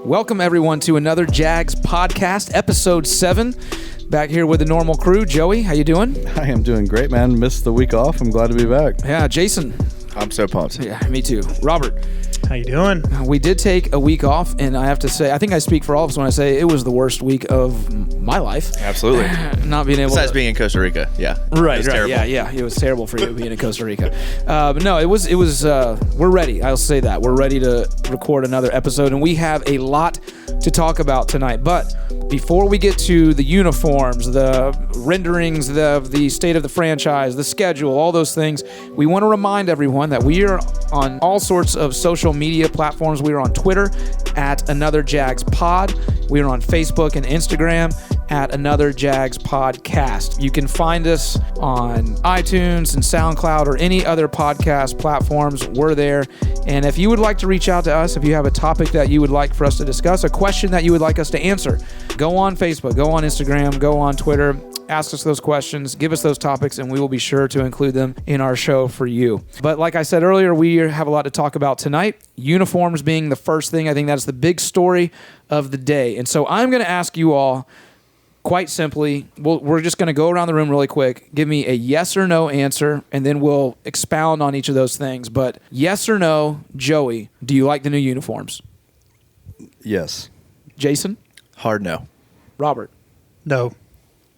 Welcome, everyone, to another Jags podcast, episode 7. Back here with the normal crew. Joey, how you doing? I am doing great, man. Missed the week off. I'm glad to be back. Yeah, Jason. I'm so pumped. Yeah, me too. Robert. How you doing? We did take a week off, and I have to say, I think I speak for all of us when I say it was the worst week of my life. Absolutely. Not being able Besides being in Costa Rica, yeah. Right, terrible. yeah. It was terrible for you being in Costa Rica. But no, it was. We're ready. I'll say that. We're ready to record another episode, and we have a lot to talk about tonight. But before we get to the uniforms, the renderings, the state of the franchise, the schedule, all those things, we want to remind everyone that we are on all sorts of social media platforms. We are on Twitter at Another Jags Pod. We are on Facebook and Instagram at Another Jags Podcast. You can find us on iTunes and SoundCloud or any other podcast platforms. We're there. And if you would like to reach out to us, if you have a topic that you would like for us to discuss, a question that you would like us to answer, go on Facebook, go on Instagram, go on Twitter, ask us those questions, give us those topics, and we will be sure to include them in our show for you. But like I said earlier, we have a lot to talk about tonight. Uniforms being the first thing. I think that's the big story of the day. And so I'm going to ask you all, quite simply, we're just going to go around the room really quick. Give me a yes or no answer, and then we'll expound on each of those things. But yes or no, Joey, do you like the new uniforms? Yes. Jason? Hard no. Robert? No.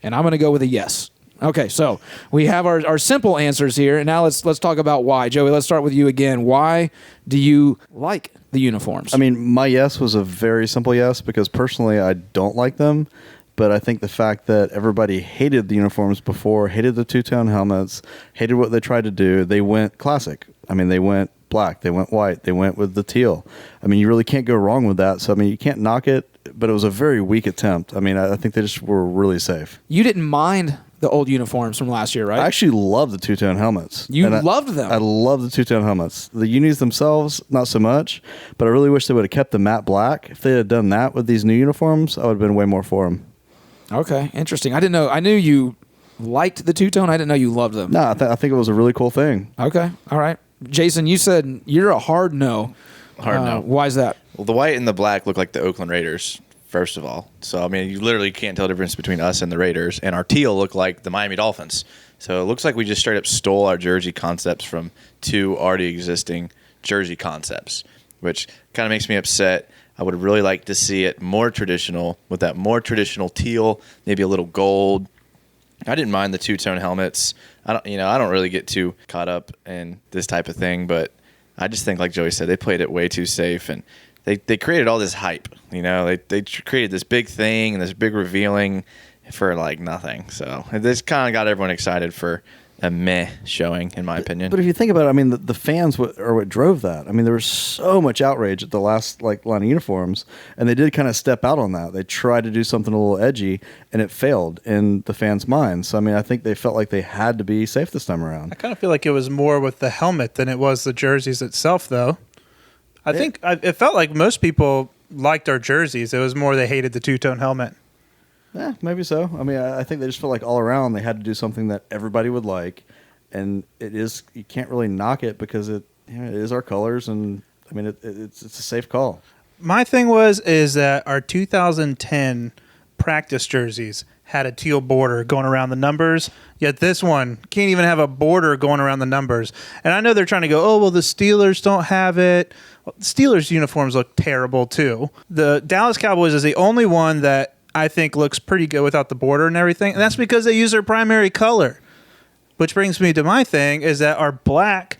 And I'm going to go with a yes. Okay, so we have our simple answers here, and now let's talk about why. Joey, let's start with you again. Why do you like the uniforms? I mean, my yes was a very simple yes because personally I don't like them. But I think the fact that everybody hated the uniforms before, hated the two-tone helmets, hated what they tried to do, they went classic. I mean, they went black, they went white, they went with the teal. I mean, you really can't go wrong with that. So, I mean, you can't knock it, but it was a very weak attempt. I mean, I think they just were really safe. You didn't mind the old uniforms from last year, right? I actually love the two-tone helmets. You loved them? I love the two-tone helmets. The unis themselves, not so much, but I really wish they would have kept the matte black. If they had done that with these new uniforms, I would have been way more for them. Okay, interesting. I didn't know. I knew you liked the two-tone. I didn't know you loved them. No, I think it was a really cool thing. Okay, all right. Jason, you said you're a hard no. Hard no. Why is that? Well, the white and the black look like the Oakland Raiders, first of all. So, I mean, you literally can't tell the difference between us and the Raiders. And our teal look like the Miami Dolphins. So it looks like we just straight up stole our jersey concepts from two already existing jersey concepts, which kind of makes me upset. I would really like to see it more traditional, with that more traditional teal, maybe a little gold. I didn't mind the two-tone helmets. I don't really get too caught up in this type of thing, but I just think, like Joey said, they played it way too safe, and they created all this hype. You know, they created this big thing and this big revealing for like nothing. So this kind of got everyone excited for a meh showing, in my opinion. But if you think about it, I mean, the fans are what drove that. I mean, there was so much outrage at the last line of uniforms, and they did kind of step out on that. They tried to do something a little edgy, and it failed in the fans' minds. So, I mean, I think they felt like they had to be safe this time around. I kind of feel like it was more with the helmet than it was the jerseys itself, though. I think it felt like most people liked our jerseys. It was more they hated the two-tone helmet. Yeah, maybe so. I mean, I think they just felt like all around they had to do something that everybody would like, and you can't really knock it because it is our colors, and I mean it's a safe call. My thing is that our 2010 practice jerseys had a teal border going around the numbers, yet this one can't even have a border going around the numbers. And I know they're trying to go, oh, well, the Steelers don't have it. Well, the Steelers uniforms look terrible too. The Dallas Cowboys is the only one that I think looks pretty good without the border and everything. And that's because they use their primary color. Which brings me to my thing is that our black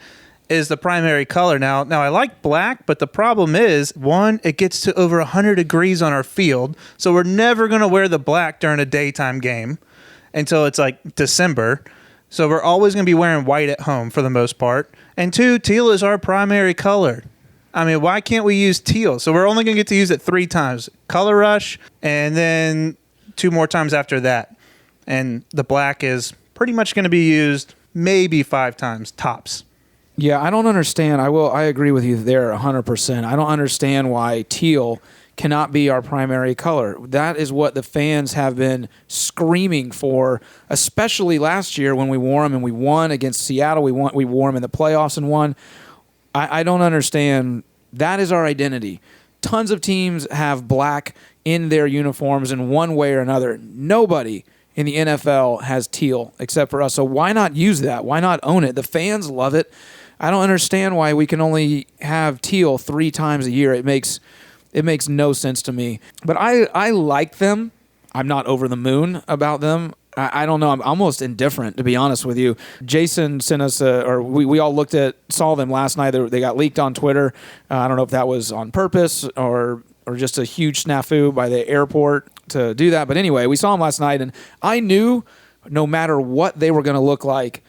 is the primary color. Now I like black, but the problem is, one, it gets to over 100 degrees on our field. So we're never going to wear the black during a daytime game until it's like December. So we're always going to be wearing white at home for the most part. And two, teal is our primary color. I mean, why can't we use teal? So we're only going to get to use it 3 times. Color Rush, and then 2 more times after that. And the black is pretty much going to be used maybe 5 times, tops. Yeah, I don't understand. I agree with you there 100%. I don't understand why teal cannot be our primary color. That is what the fans have been screaming for, especially last year when we wore them and we won against Seattle. We wore them in the playoffs and won. I don't understand. That is our identity. tons of teams have black in their uniforms in one way or another. Nobody in the NFL has teal except for us. So why not use that? Why not own it? The fans love it. I don't understand why we can only have teal 3 times a year. It makes no sense to me. But I like them. I'm not over the moon about them. I don't know. I'm almost indifferent, to be honest with you. Jason sent us, we all saw them last night. They got leaked on Twitter. I don't know if that was on purpose or just a huge snafu by the airport to do that. But anyway, we saw them last night, and I knew no matter what they were going to look like,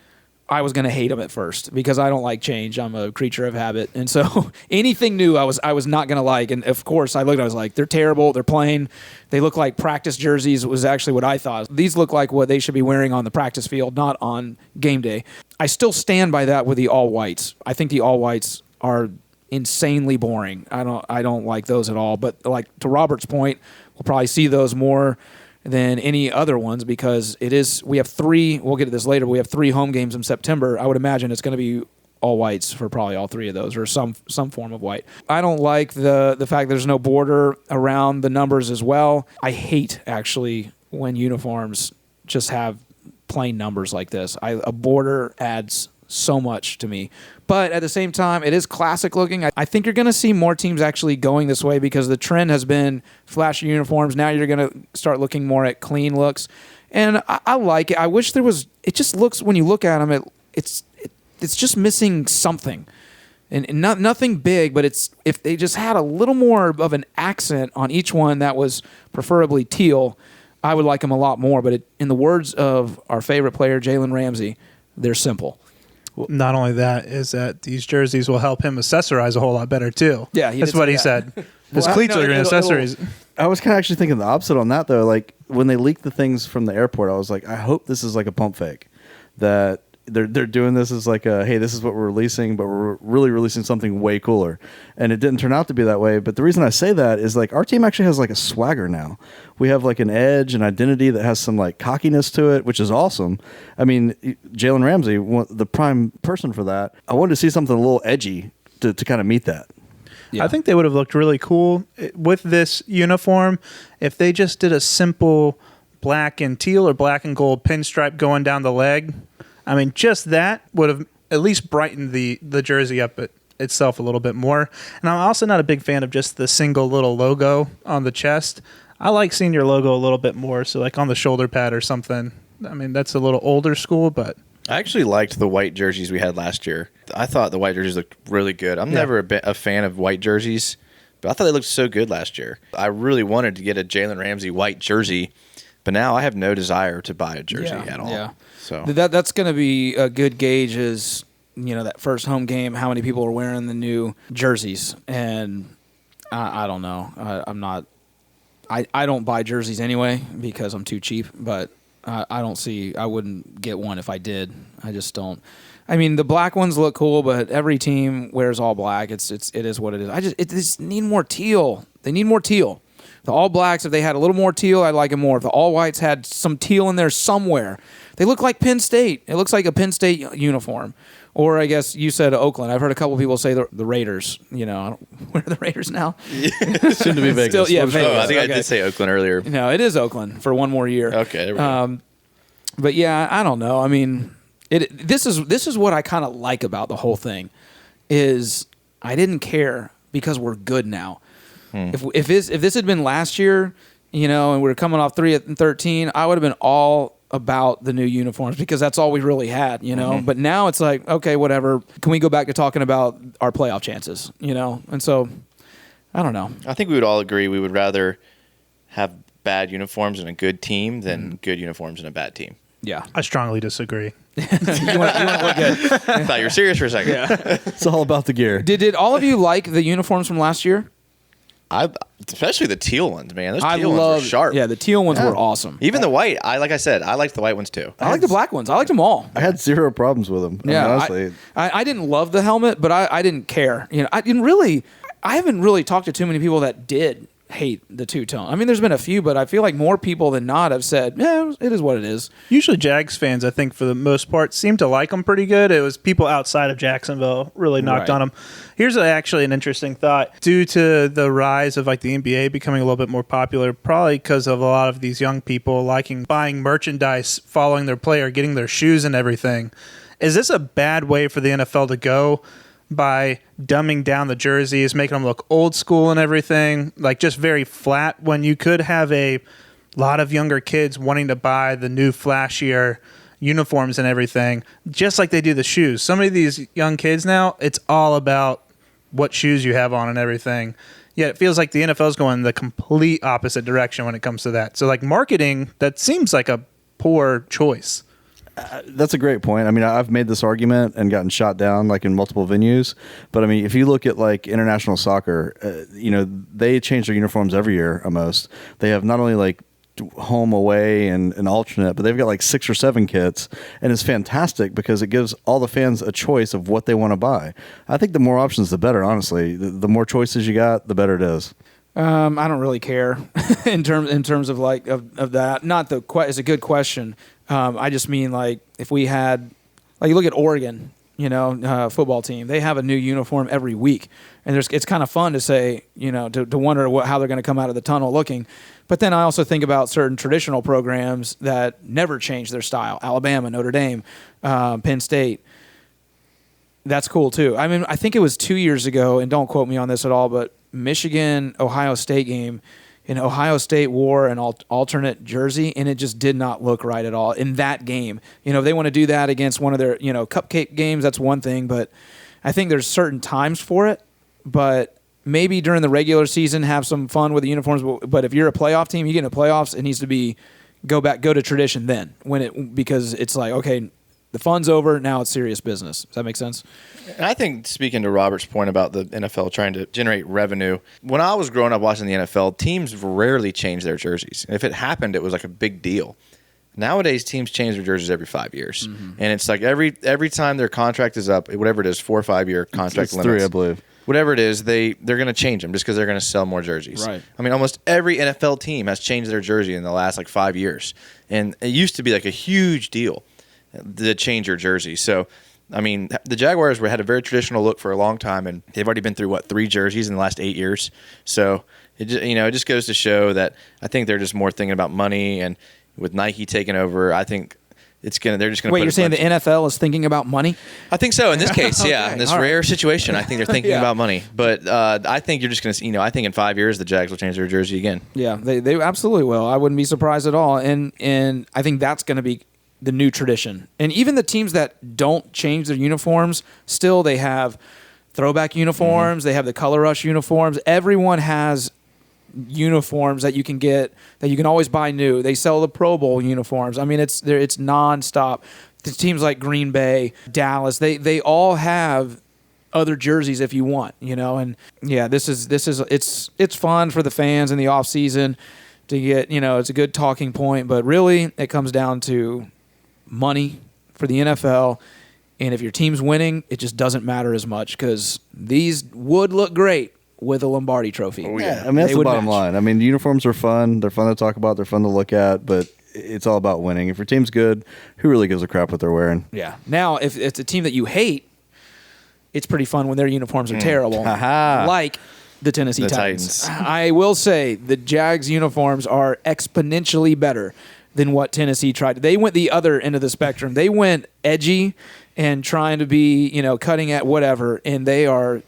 I was going to hate them at first because I don't like change. I'm a creature of habit. And so anything new I was not going to like. And of course I was like, they're terrible. They're plain. They look like practice jerseys was actually what I thought. These look like what they should be wearing on the practice field, not on game day. I still stand by that with the all whites. I think the all whites are insanely boring. I don't like those at all. But like to Robert's point, we'll probably see those more than any other ones because we have 3, we'll get to this later, but we have 3 home games in September. I would imagine it's going to be all whites for probably all 3 of those or some form of white. I don't like the fact there's no border around the numbers as well. I hate actually when uniforms just have plain numbers like this. A border adds so much to me. But at the same time, it is classic looking. I think you're going to see more teams actually going this way because the trend has been flashy uniforms. Now you're going to start looking more at clean looks. And I like it. I wish there was, it just looks, when you look at them, it's just missing something. And nothing big, but if they just had a little more of an accent on each one that was preferably teal, I would like them a lot more. But in the words of our favorite player, Jalen Ramsey, they're simple. Not only that, is that these jerseys will help him accessorize a whole lot better, too. Yeah, that's what he said. His cleats are going to accessorize. I was kind of actually thinking the opposite on that, though. Like, when they leaked the things from the airport, I was like, I hope this is like a pump fake. That they're doing this as like hey, this is what we're releasing, but we're really releasing something way cooler. And it didn't turn out to be that way. But the reason I say that is like our team actually has like a swagger now. We have like an edge, an identity that has some like cockiness to it, which is awesome. I mean, Jalen Ramsey, the prime person for that. I wanted to see something a little edgy to kind of meet that. Yeah. I think they would have looked really cool with this uniform if they just did a simple black and teal or black and gold pinstripe going down the leg. I mean, just that would have at least brightened the jersey up itself a little bit more. And I'm also not a big fan of just the single little logo on the chest. I like seeing your logo a little bit more, so like on the shoulder pad or something. I mean, that's a little older school, but I actually liked the white jerseys we had last year. I thought the white jerseys looked really good. I'm never a fan of white jerseys, but I thought they looked so good last year. I really wanted to get a Jalen Ramsey white jersey, but now I have no desire to buy a jersey at all. Yeah. So that's going to be a good gauge is, that first home game, how many people are wearing the new jerseys. And I don't know. I don't buy jerseys anyway because I'm too cheap, but I wouldn't get one if I did. I just don't. I mean, the black ones look cool, but every team wears all black. It is what it is. It just need more teal. They need more teal. The All Blacks, if they had a little more teal, I'd like it more. If the All Whites had some teal in there somewhere, they look like Penn State. It looks like a Penn State uniform. Or I guess you said Oakland. I've heard a couple people say the Raiders. Where are the Raiders now? Soon to be Vegas. Still, yeah, Vegas. I think I did say Oakland earlier. No, it is Oakland for one more year. Okay, there we go. But yeah, I don't know. I mean, this is what I kind of like about the whole thing is I didn't care because we're good now. If this had been last year, and we were coming off 3-13, I would have been all about the new uniforms because that's all we really had, But now it's like, okay, whatever. Can we go back to talking about our playoff chances, And so, I don't know. I think we would all agree we would rather have bad uniforms and a good team than good uniforms and a bad team. Yeah. I strongly disagree. you want to look good. I thought you were serious for a second. Yeah. It's all about the gear. Did all of you like the uniforms from last year? Especially the teal ones, man. Those teal ones were sharp. Yeah, the teal ones were awesome. Even the white. Like I said, I liked the white ones too. I like the black ones. I liked them all. I had zero problems with them. Yeah, honestly. I didn't love the helmet, but I didn't care. I haven't really talked to too many people that did. hate the two-tone. I mean, there's been a few, but I feel like more people than not have said, yeah, it is what it is. Usually Jags fans, I think, for the most part, seem to like them pretty good. It was people outside of Jacksonville really knocked on them. Here's actually an interesting thought. Due to the rise of like the NBA becoming a little bit more popular, probably because of a lot of these young people liking buying merchandise, following their player, getting their shoes and everything, is this a bad way for the NFL to go by dumbing down the jerseys, making them look old school and everything, like just very flat, when you could have a lot of younger kids wanting to buy the new flashier uniforms and everything, just like they do the shoes. Some of these young kids now, it's all about what shoes you have on and everything. Yet it feels like the NFL is going the complete opposite direction when it comes to that. So like marketing, that seems like a poor choice. That's a great point. I mean, I've made this argument and gotten shot down like in multiple venues. But I mean, if you look at like international soccer, they change their uniforms every year almost. They have not only like home, away, and an alternate, but they've got like 6 or 7 kits, and it's fantastic because it gives all the fans a choice of what they want to buy. I think the more options, the better. Honestly, the more choices you got, the better it is. I don't really care in terms of like of that. Not the it's a good question. I just mean like if we had, like you look at Oregon, football team, they have a new uniform every week, and it's kind of fun to say, to wonder how they're going to come out of the tunnel looking. But then I also think about certain traditional programs that never change their style: Alabama, Notre Dame, Penn State. That's cool too. I mean, I think it was 2 years ago, and don't quote me on this at all, but Michigan Ohio State game, and Ohio State wore an alternate jersey, and it just did not look right at all in that game. If they want to do that against one of their cupcake games, that's one thing, but I think there's certain times for it. But maybe during the regular season have some fun with the uniforms. But if you're a playoff team, you get into playoffs, it needs to be go to tradition then, because it's like, okay, the fun's over, now it's serious business. Does that make sense? And I think, speaking to Robert's point about the NFL trying to generate revenue, when I was growing up watching the NFL, teams rarely change their jerseys. And if it happened, it was like a big deal. Nowadays, teams change their jerseys every 5 years. Mm-hmm. And it's like every time their contract is up, whatever it is, 4 or 5 year contract limits. 3, I believe. Whatever it is, they're going to change them just because they're going to sell more jerseys. Right. I mean, almost every NFL team has changed their jersey in the last like 5 years. And it used to be like a huge deal to change your jersey. So, I mean, the Jaguars had a very traditional look for a long time, and they've already been through 3 jerseys in the last 8 years. So it just goes to show that I think they're just more thinking about money, and with Nike taking over, I think they're just going to. Wait, you're saying the NFL is thinking about money? I think so in this case. Okay, yeah, in this rare situation, I think they're thinking about money. But I think you're just going to, I think in 5 years the Jags will change their jersey again. Yeah, they absolutely will. I wouldn't be surprised at all, and I think that's going to be the new tradition. And even the teams that don't change their uniforms, still they have throwback uniforms, they have the color rush uniforms. Everyone has uniforms that you can get, that you can always buy new. They sell the Pro Bowl uniforms. I mean, it's nonstop. The teams like Green Bay, Dallas, they all have other jerseys if you want, and yeah, this is it's fun for the fans in the off season to get, it's a good talking point, but really it comes down to money for the NFL, and if your team's winning, it just doesn't matter as much because these would look great with a Lombardi trophy. Oh, yeah. I mean, that's the bottom line. I mean, the uniforms are fun. They're fun to talk about. They're fun to look at, but it's all about winning. If your team's good, who really gives a crap what they're wearing? Yeah. Now, if it's a team that you hate, it's pretty fun when their uniforms are terrible, like the Tennessee Titans. I will say the Jags uniforms are exponentially better than what Tennessee tried. They went the other end of the spectrum. They went edgy and trying to be, cutting at whatever, and they are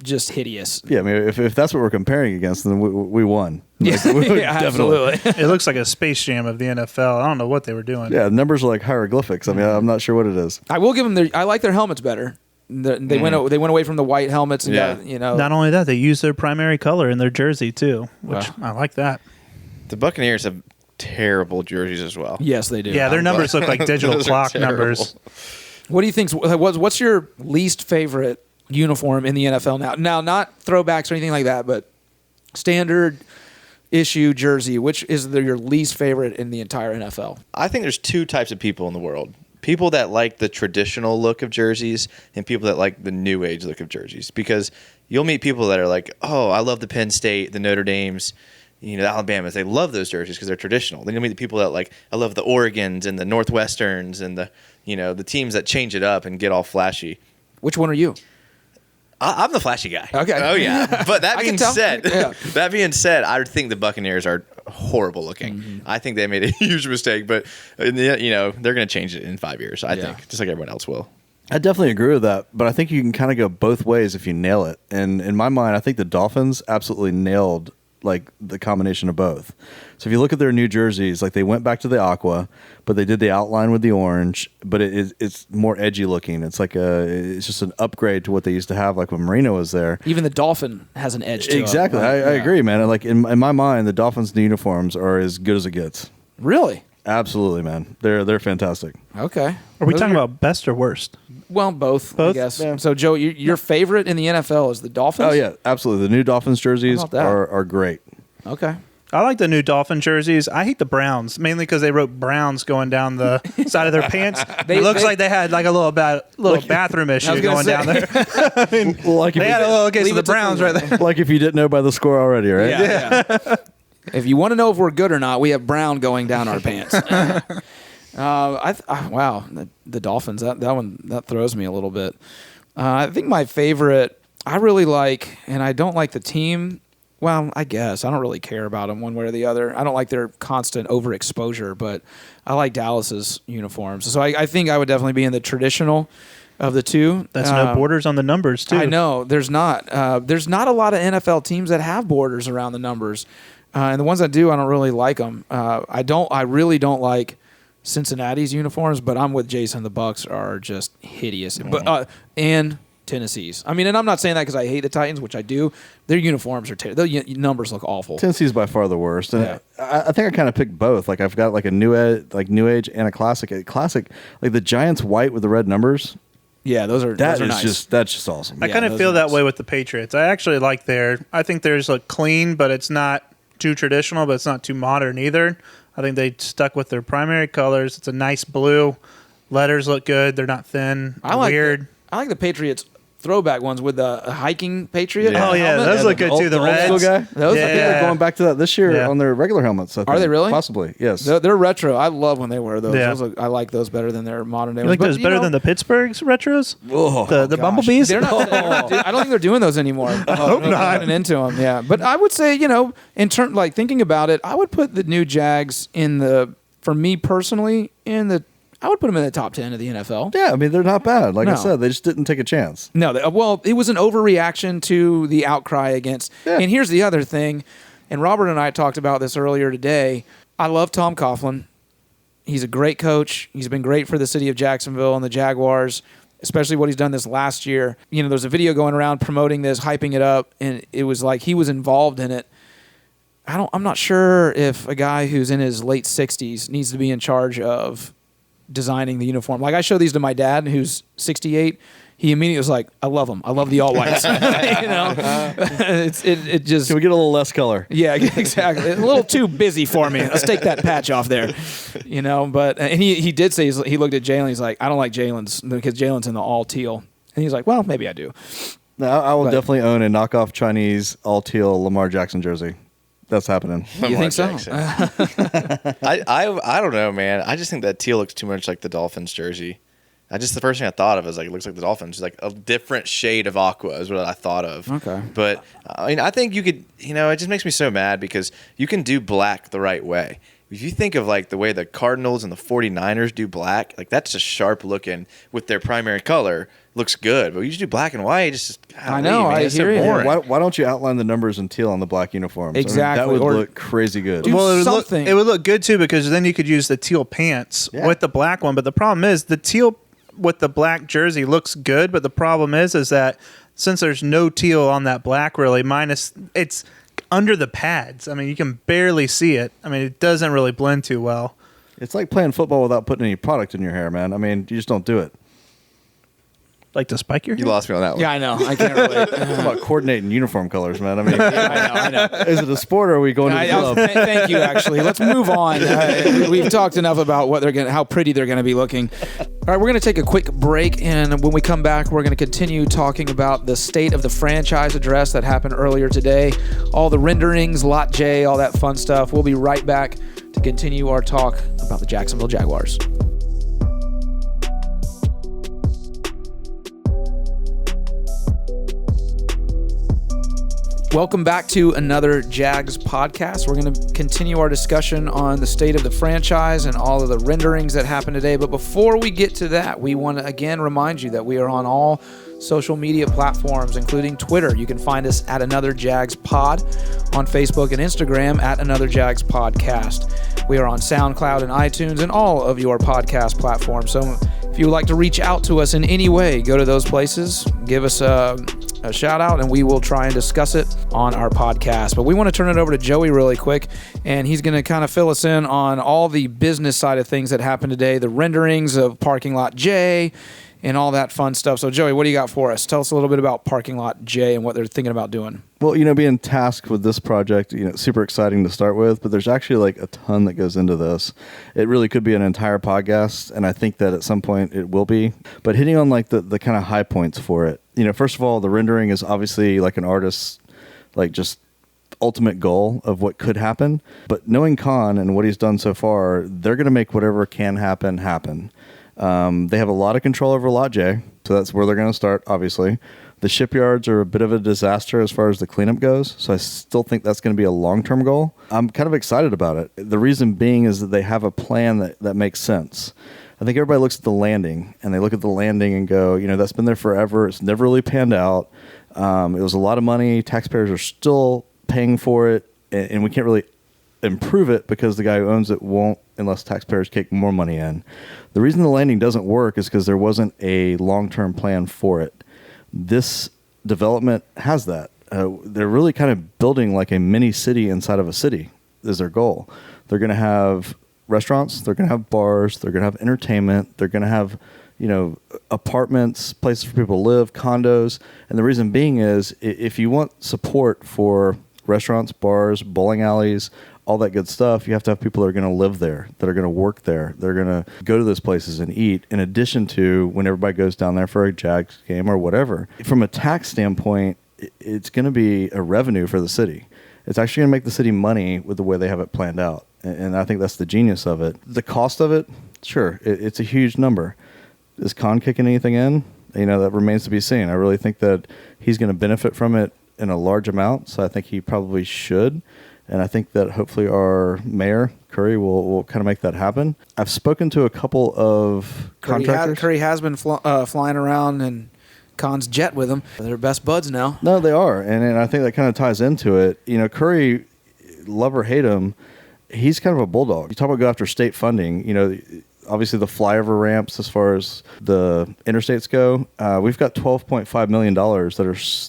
just hideous. Yeah, I mean, if that's what we're comparing against, then we won. Yeah, absolutely. It looks like a Space Jam of the NFL. I don't know what they were doing. Yeah, numbers are like hieroglyphics. I mean, I'm not sure what it is. I will give them I like their helmets better. They went away from the white helmets and got, Not only that, they use their primary color in their jersey too, which I like that. The Buccaneers have terrible jerseys as well. Yes, they do. Yeah, their numbers look like digital clock numbers. What do you think? What's your least favorite uniform in the NFL now? Now, not throwbacks or anything like that, but standard issue jersey. Which is your least favorite in the entire NFL? I think there's 2 types of people in the world. people that like the traditional look of jerseys and people that like the new age look of jerseys, because you'll meet people that are like, oh, I love the Penn State, the Notre Dames, the Alabamas. They love those jerseys because they're traditional. Then you'll meet the people that like, I love the Oregons and the Northwesterns and the teams that change it up and get all flashy. Which one are you? I'm the flashy guy. Okay. Oh yeah. But that being said, Yeah. that being said, I think the Buccaneers are horrible looking. Mm-hmm. I think they made a huge mistake, but they're going to change it in 5 years. I think, just like everyone else will. I definitely agree with that, but I think you can kind of go both ways if you nail it. And in my mind, I think the Dolphins absolutely nailed like the combination of both. So if you look at their new jerseys, like they went back to the aqua, but they did the outline with the orange, but it's more edgy looking. It's like it's just an upgrade to what they used to have, like when Marino was there. Even the Dolphin has an edge to it. Exactly. Right? I agree, man. Like in my mind, the Dolphins' new uniforms are as good as it gets. Really? Absolutely, man. They're fantastic. Okay. Are we talking about best or worst? Well, both, I Both? guess. Yeah. So, Joe, your favorite in the NFL is the Dolphins? Oh yeah, absolutely. The new Dolphins jerseys How about that? are great. Okay. I like the new Dolphin jerseys. I hate the Browns, mainly because they wrote Browns going down the side of their pants. It looks like they had like a little bathroom issue going down there. I mean, Like if they had a little case leave of the it to Browns right there. like if you didn't know by the score already, right? Yeah. If you want to know if we're good or not, we have Brown going down our pants. Wow, the Dolphins. That one that throws me a little bit. I think my favorite, I really like, and I don't like the team. Well, I guess I don't really care about them one way or the other. I don't like their constant overexposure, but I like Dallas's uniforms. So I think I would definitely be in the traditional of the two. That's no borders on the numbers, too. I know there's not. There's not a lot of NFL teams that have borders around the numbers, and the ones that do, I don't really like them. I really don't like Cincinnati's uniforms, but I'm with Jason. The Bucks are just hideous, but and Tennessee's. I mean, and I'm not saying that because I hate the Titans, which I do. Their uniforms are terrible. Their numbers look awful. Tennessee's by far the worst, and I think I kind of picked both. Like I've got like a new age and a classic. A classic, like the Giants white with the red numbers. Yeah, those are That's nice. just awesome. I kind of feel that way with the Patriots. I actually like I think theirs look clean, but it's not too traditional, but it's not too modern either. I think they stuck with their primary colors. It's a nice blue. Letters look good. They're not thin. Weird. I like the Patriots throwback ones with the hiking Patriot. Oh, yeah, helmet. those look good too. The old school Reds. guy. Those Yeah. are They're going back to that this year Yeah. on their regular helmets. I Are think. they really? Possibly, yes. They're retro. I love when they wear those. Yeah. I like those better than their modern day You ones. like those better than the Pittsburgh's retros? The Bumblebees? They're not. I don't think they're doing those anymore. I hope not. Into them, yeah. But I would say, in turn, like thinking about it, I would put the new Jags for me personally, I would put them in the top 10 of the NFL. Yeah, I mean they're not bad. Like I No. said, they just didn't take a chance. No, well, it was an overreaction to the outcry against. Yeah. And here's the other thing, and Robert and I talked about this earlier today. I love Tom Coughlin. He's a great coach. He's been great for the city of Jacksonville and the Jaguars, especially what he's done this last year. There's a video going around promoting this, hyping it up, and it was like he was involved in it. I'm not sure if a guy who's in his late 60s needs to be in charge of designing the uniform. Like I showed these to my dad, who's 68. He immediately was like, "I love them. I love the all whites." It just. Can we get a little less color? Yeah, exactly. It's a little too busy for me. Let's take that patch off there, But and he did say he looked at Jalen. He's like, "I don't like Jalen's because Jalen's in the all teal." And he's like, "Well, maybe I do." No, I will But- definitely own a knockoff Chinese all teal Lamar Jackson jersey. That's happening. You think so? I don't know, man. I just think that teal looks too much like the Dolphins jersey. The first thing I thought of is like it looks like the Dolphins. It's like a different shade of aqua is what I thought of. Okay. But I mean, I think you could. It just makes me so mad because you can do black the right way. If you think of like the way the Cardinals and the 49ers do black, like that's just sharp looking with their primary color. Looks good, but you just do black and white. I know, I It's so hear you. boring. Why don't you outline the numbers in teal on the black uniforms? Exactly, I mean, that or would look crazy good. do Well, something. it would look good too because then you could use the teal pants with the black one. But the problem is the teal with the black jersey looks good, but the problem is that since there's no teal on that black, really, it's under the pads. I mean, you can barely see it. I mean, it doesn't really blend too well. It's like playing football without putting any product in your hair, man. I mean, you just don't do it. Like to spike your You hair? lost me on that one. Yeah, I know. I can't relate. It's about coordinating uniform colors, man. I mean, I know. is it a sport or are we going to the club? Thank you. Actually, let's move on. We've talked enough about what they're how pretty they're gonna be looking. All right, we're gonna take a quick break, and when we come back, we're gonna continue talking about the state of the franchise address that happened earlier today, all the renderings, Lot J, all that fun stuff. We'll be right back to continue our talk about the Jacksonville Jaguars. Welcome back to another Jags podcast. We're going to continue our discussion on the state of the franchise and all of the renderings that happened today. But before we get to that, we want to again remind you that we are on all social media platforms, including Twitter. You can find us at Another Jags Pod, on Facebook and Instagram at Another Jags Podcast. We are on SoundCloud and iTunes and all of your podcast platforms. So if you would like to reach out to us in any way, go to those places, give us a shout out, and we will try and discuss it on our podcast. But we want to turn it over to Joey really quick, and he's going to kind of fill us in on all the business side of things that happened today, the renderings of Parking Lot J and all that fun stuff. So Joey, what do you got for us? Tell us a little bit about Parking Lot J and what they're thinking about doing. Well, being tasked with this project, super exciting to start with, but there's actually like a ton that goes into this. It really could be an entire podcast, and I think that at some point it will be. But hitting on like the kind of high points for it, first of all, the rendering is obviously like an artist's like just ultimate goal of what could happen. But knowing Khan and what he's done so far, they're going to make whatever can happen. They have a lot of control over Lot J, so that's where they're going to start, obviously. The shipyards are a bit of a disaster as far as the cleanup goes, so I still think that's going to be a long-term goal. I'm kind of excited about it. The reason being is that they have a plan that makes sense. I think everybody looks at the landing, and they look at the landing and go, that's been there forever. It's never really panned out. It was a lot of money. Taxpayers are still paying for it, and we can't really improve it because the guy who owns it won't unless taxpayers kick more money in. The reason the landing doesn't work is because there wasn't a long-term plan for it. This development has that. They're really kind of building like a mini city inside of a city is their goal. They're going to have restaurants, they're going to have bars, they're going to have entertainment, they're going to have apartments, places for people to live, condos. And the reason being is if you want support for restaurants, bars, bowling alleys, all that good stuff, you have to have people that are going to live there, that are going to work there, they're going to go to those places and eat, in addition to when everybody goes down there for a Jags game or whatever. From a tax standpoint, it's going to be a revenue for the city. It's actually going to make the city money with the way they have it planned out. And I think that's the genius of it. The cost of it, sure, it's a huge number. Is Khan kicking anything in? That remains to be seen. I really think that he's going to benefit from it in a large amount, so I think he probably should. And I think that hopefully our mayor, Curry, will kind of make that happen. I've spoken to a couple of contractors. Curry has been flying around in Khan's jet with him. They're best buds now. No, they are. And I think that kind of ties into it. Curry, love or hate him, he's kind of a bulldog. You talk about go after state funding, obviously the flyover ramps as far as the interstates go. We've got $12.5 million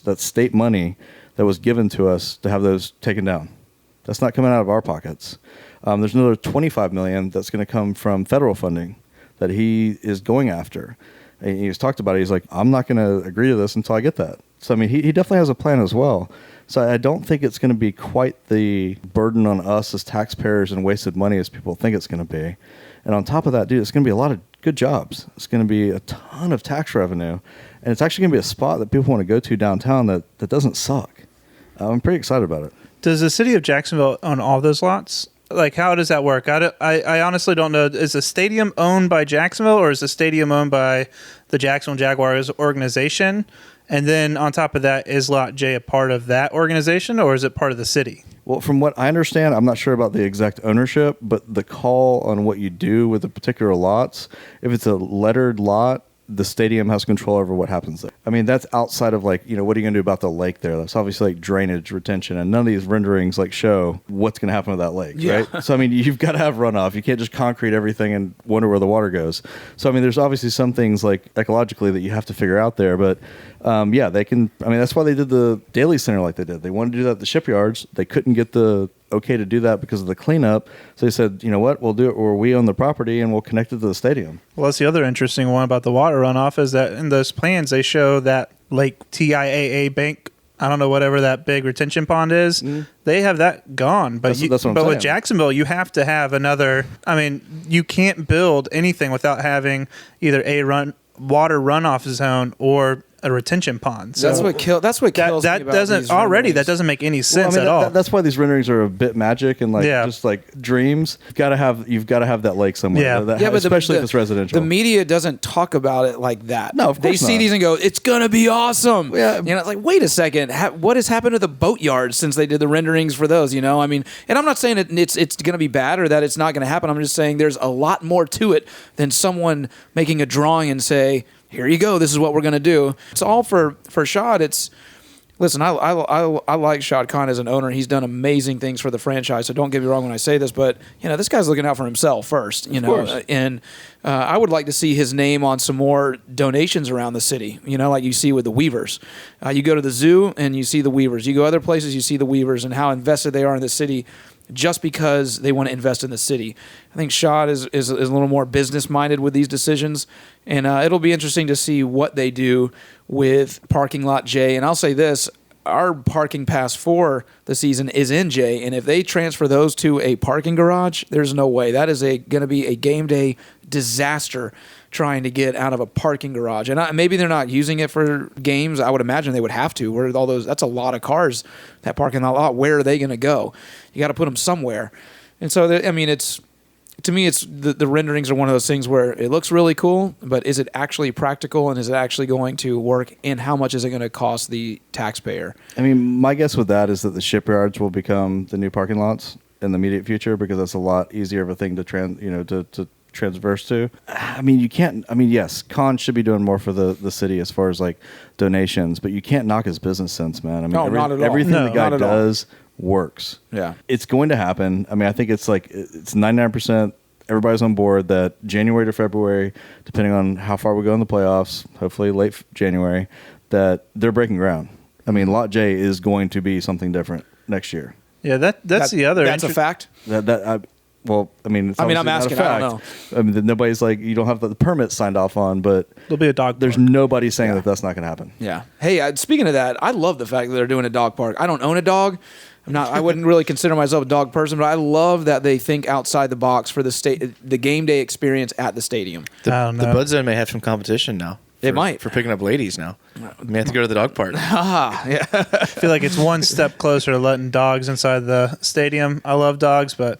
that's state money that was given to us to have those taken down. That's not coming out of our pockets. There's another $25 million that's going to come from federal funding that he is going after. And he's talked about it. He's like, I'm not going to agree to this until I get that. So, he definitely has a plan as well. So I don't think it's going to be quite the burden on us as taxpayers and wasted money as people think it's going to be. And on top of that, dude, it's going to be a lot of good jobs. It's going to be a ton of tax revenue. And it's actually going to be a spot that people want to go to downtown that doesn't suck. I'm pretty excited about it. Does the city of Jacksonville own all those lots? Like, how does that work? I honestly don't know. Is the stadium owned by Jacksonville, or is the stadium owned by the Jacksonville Jaguars organization? And then on top of that, is Lot J a part of that organization, or is it part of the city? Well, from what I understand, I'm not sure about the exact ownership, but the call on what you do with the particular lots, if it's a lettered lot, the stadium has control over what happens there. That's outside of what are you going to do about the lake there? That's obviously like drainage, retention, and none of these renderings show what's going to happen with that lake, right? So, you've got to have runoff. You can't just concrete everything and wonder where the water goes. So, there's obviously some things ecologically that you have to figure out there, but they can, that's why they did the Daily Center like they did. They wanted to do that at the shipyards. They couldn't get the okay to do that because of the cleanup. So they said, you know what, we'll do it where we own the property and we'll connect it to the stadium. Well, that's the other interesting one about the water runoff is that in those plans they show that Lake TIAA Bank, I don't know, whatever that big retention pond is, they have that gone. But That's what I'm but with saying. Jacksonville, you have to have another. I mean, you can't build anything without having either a water runoff zone or a retention pond. So That's what kills. That's what kills. that me about doesn't these already. renderings. That doesn't make any sense Well, I mean, at all. that's why these renderings are a bit magic and like Yeah. just like dreams. You've got to have that lake somewhere. Yeah. But especially if it's residential. The media doesn't talk about it like that. No, of they course see not. these and go, "It's gonna be awesome." Yeah. You know, it's like, wait a second, what has happened to the boatyard since they did the renderings for those? You know, I mean, and I'm not saying it's gonna be bad or that it's not gonna happen. I'm just saying there's a lot more to it than someone making a drawing and say, "Here you go, this is what we're gonna do." It's all for Shad. Listen, I like Shad Khan as an owner. He's done amazing things for the franchise. So don't get me wrong when I say this, but you know, this guy's looking out for himself first. You know, course. and I would like to see his name on some more donations around the city. You know, like you see with the Weavers. You go to the zoo and you see the Weavers. You go other places, you see the Weavers and how invested they are in the city, just because they want to invest in the city. I think Shad is a little more business minded with these decisions, and it'll be interesting to see what they do with Parking Lot J. And I'll say this: our parking pass for the season is in J, and if they transfer those to a parking garage, there's no way. That is going to be a game day disaster trying to get out of a parking garage. And maybe they're not using it for games. I would imagine they would have to. Where all those, that's a lot of cars, that parking lot. Where are they going to go? You got to put them somewhere. And so, I mean, to me, it's the renderings are one of those things where it looks really cool, but is it actually practical and is it actually going to work? And how much is it going to cost the taxpayer? I mean, my guess with that is that the shipyards will become the new parking lots in the immediate future because that's a lot easier of a thing to transverse to. I mean, you can't. I mean, yes, Khan should be doing more for the city as far as like donations, but you can't knock his business sense, man. I mean, No, not at all. everything No, the guy not at all. does works. Yeah. It's going to happen. I mean, I think it's 99%. Everybody's on board that January to February, depending on how far we go in the playoffs, hopefully late January, that they're breaking ground. I mean, Lot J is going to be something different next year. Yeah, that's the other. That's a fact. I'm asking. I don't know. I mean, nobody's like, you don't have the permit signed off on, but There'll be a dog. there's park. nobody saying that that's not going to happen. Yeah. Hey, speaking of that, I love the fact that they're doing a dog park. I don't own a dog. I wouldn't really consider myself a dog person, but I love that they think outside the box for the game day experience at the stadium. I don't The know. Bud Zone may have some competition now. It might. For picking up ladies now. May have to go to the dog park. I feel like it's one step closer to letting dogs inside the stadium. I love dogs, but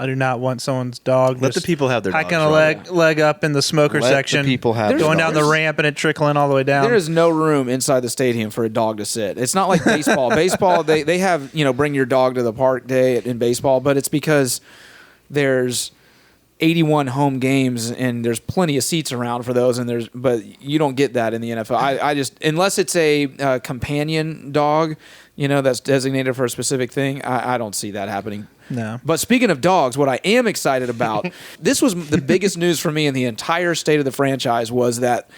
I do not want someone's dog Let just the people have their hiking dogs, a leg up in the smoker Let the section, people have There's their going down the dogs. ramp and it trickling all the way down. There is no room inside the stadium for a dog to sit. It's not like baseball. Baseball, they have, bring your dog to the park day in baseball, but it's because there's 81 home games and there's plenty of seats around for those, but you don't get that in the NFL. I just, unless it's a companion dog, that's designated for a specific thing, I don't see that happening. No. But speaking of dogs, what I am excited about, this was the biggest news for me in the entire state of the franchise, was that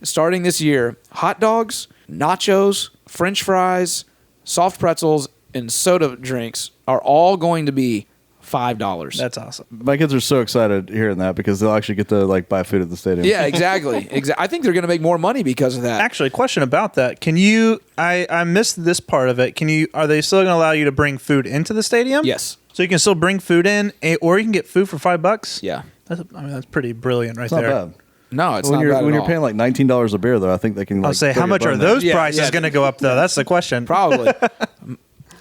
starting this year, hot dogs, nachos, French fries, soft pretzels, and soda drinks are all going to be $5. That's awesome. My kids are so excited hearing that because they'll actually get to buy food at the stadium. Yeah, exactly. I think they're going to make more money because of that. Actually, question about that. Can you, I missed this part of it. Are they still going to allow you to bring food into the stadium? Yes. So you can still bring food in, or you can get food for $5? Yeah. That's pretty brilliant right It's not there. bad. No, it's when not you're bad when at you're all. paying like $19 a beer, though, I think they can. I'll say, how throw you much a are bone there. those Yeah, prices yeah. going to go up, though? That's the question. Probably.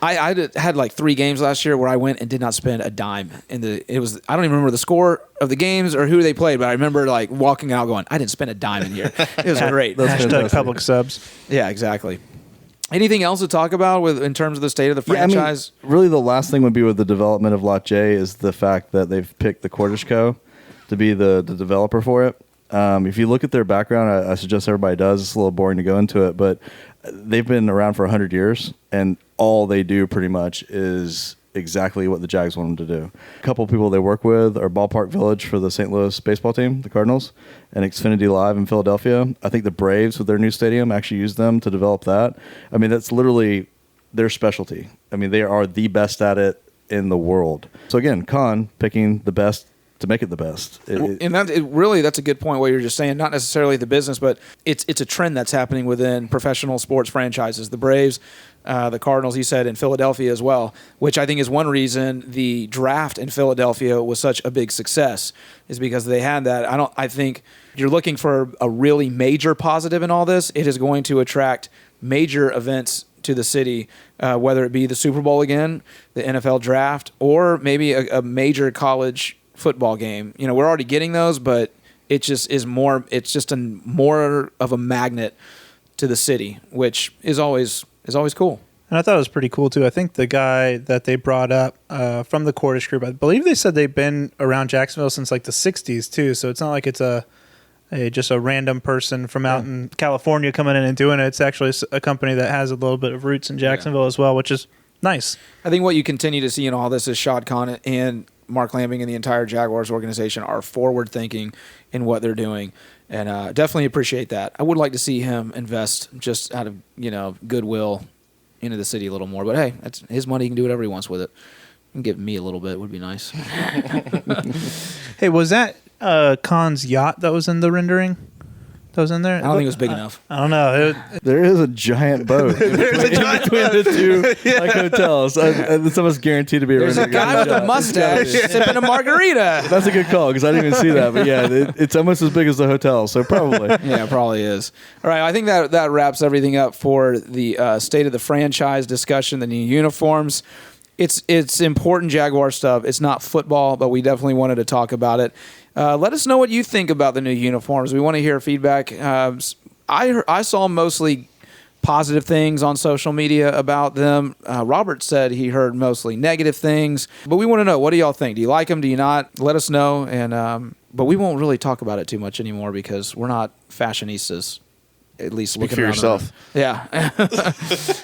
I had like 3 games last year where I went and did not spend a dime. I don't even remember the score of the games or who they played, but I remember walking out going, I didn't spend a dime in here. It was great. That's Hashtag fantastic. public subs. Yeah, exactly. Anything else to talk about in terms of the state of the franchise? Yeah, I mean, really, the last thing would be with the development of Lot J is the fact that they've picked the Cordish Co. to be the developer for it. If you look at their background, I suggest everybody does. It's a little boring to go into it, but they've been around for 100 years, and all they do pretty much is exactly what the Jags want them to do. A couple of people they work with are Ballpark Village for the St. Louis baseball team, the Cardinals, and Xfinity Live in Philadelphia. I think the Braves with their new stadium actually used them to develop that. I mean, that's literally their specialty. I mean, they are the best at it in the world. So again, Con picking the best to make it the best. And that's a good point. What you're just saying, not necessarily the business, but it's a trend that's happening within professional sports franchises. The Braves, the Cardinals, you said, in Philadelphia as well, which I think is one reason the draft in Philadelphia was such a big success, is because they had that. I think you're looking for a really major positive in all this. It is going to attract major events to the city, whether it be the Super Bowl again, the NFL draft, or maybe a major college football game. We're already getting those, but it just is more. It's just more of a magnet to the city, which is always cool. And I thought it was pretty cool too. I think the guy that they brought up from the Cordish group, I believe they said they've been around Jacksonville since like the '60s too. So it's not like it's just a random person from out in California coming in and doing it. It's actually a company that has a little bit of roots in Jacksonville as well, which is nice. I think what you continue to see in all this is Shad Khan and Mark Lambing and the entire Jaguars organization are forward-thinking in what they're doing, and definitely appreciate that. I would like to see him invest just out of goodwill into the city a little more. But hey, that's his money. He can do whatever he wants with it. And give me a little bit would be nice. Hey, was that Khan's yacht that was in the rendering? That was in there? I don't think it was big enough. I don't know. There is a giant boat between the two hotels. It's almost guaranteed to be a There's a guy with a mustache sipping a margarita. That's a good call because I didn't even see that. But yeah, it's almost as big as the hotel, so probably. Yeah, it probably is. All right, I think that wraps everything up for the state of the franchise discussion, the new uniforms. It's important Jaguar stuff. It's not football, but we definitely wanted to talk about it. Let us know what you think about the new uniforms. We want to hear feedback. I saw mostly positive things on social media about them. Robert said he heard mostly negative things, but we want to know, what do y'all think? Do you like them? Do you not? Let us know. And but we won't really talk about it too much anymore because we're not fashionistas. At least speak for yourself. Yeah.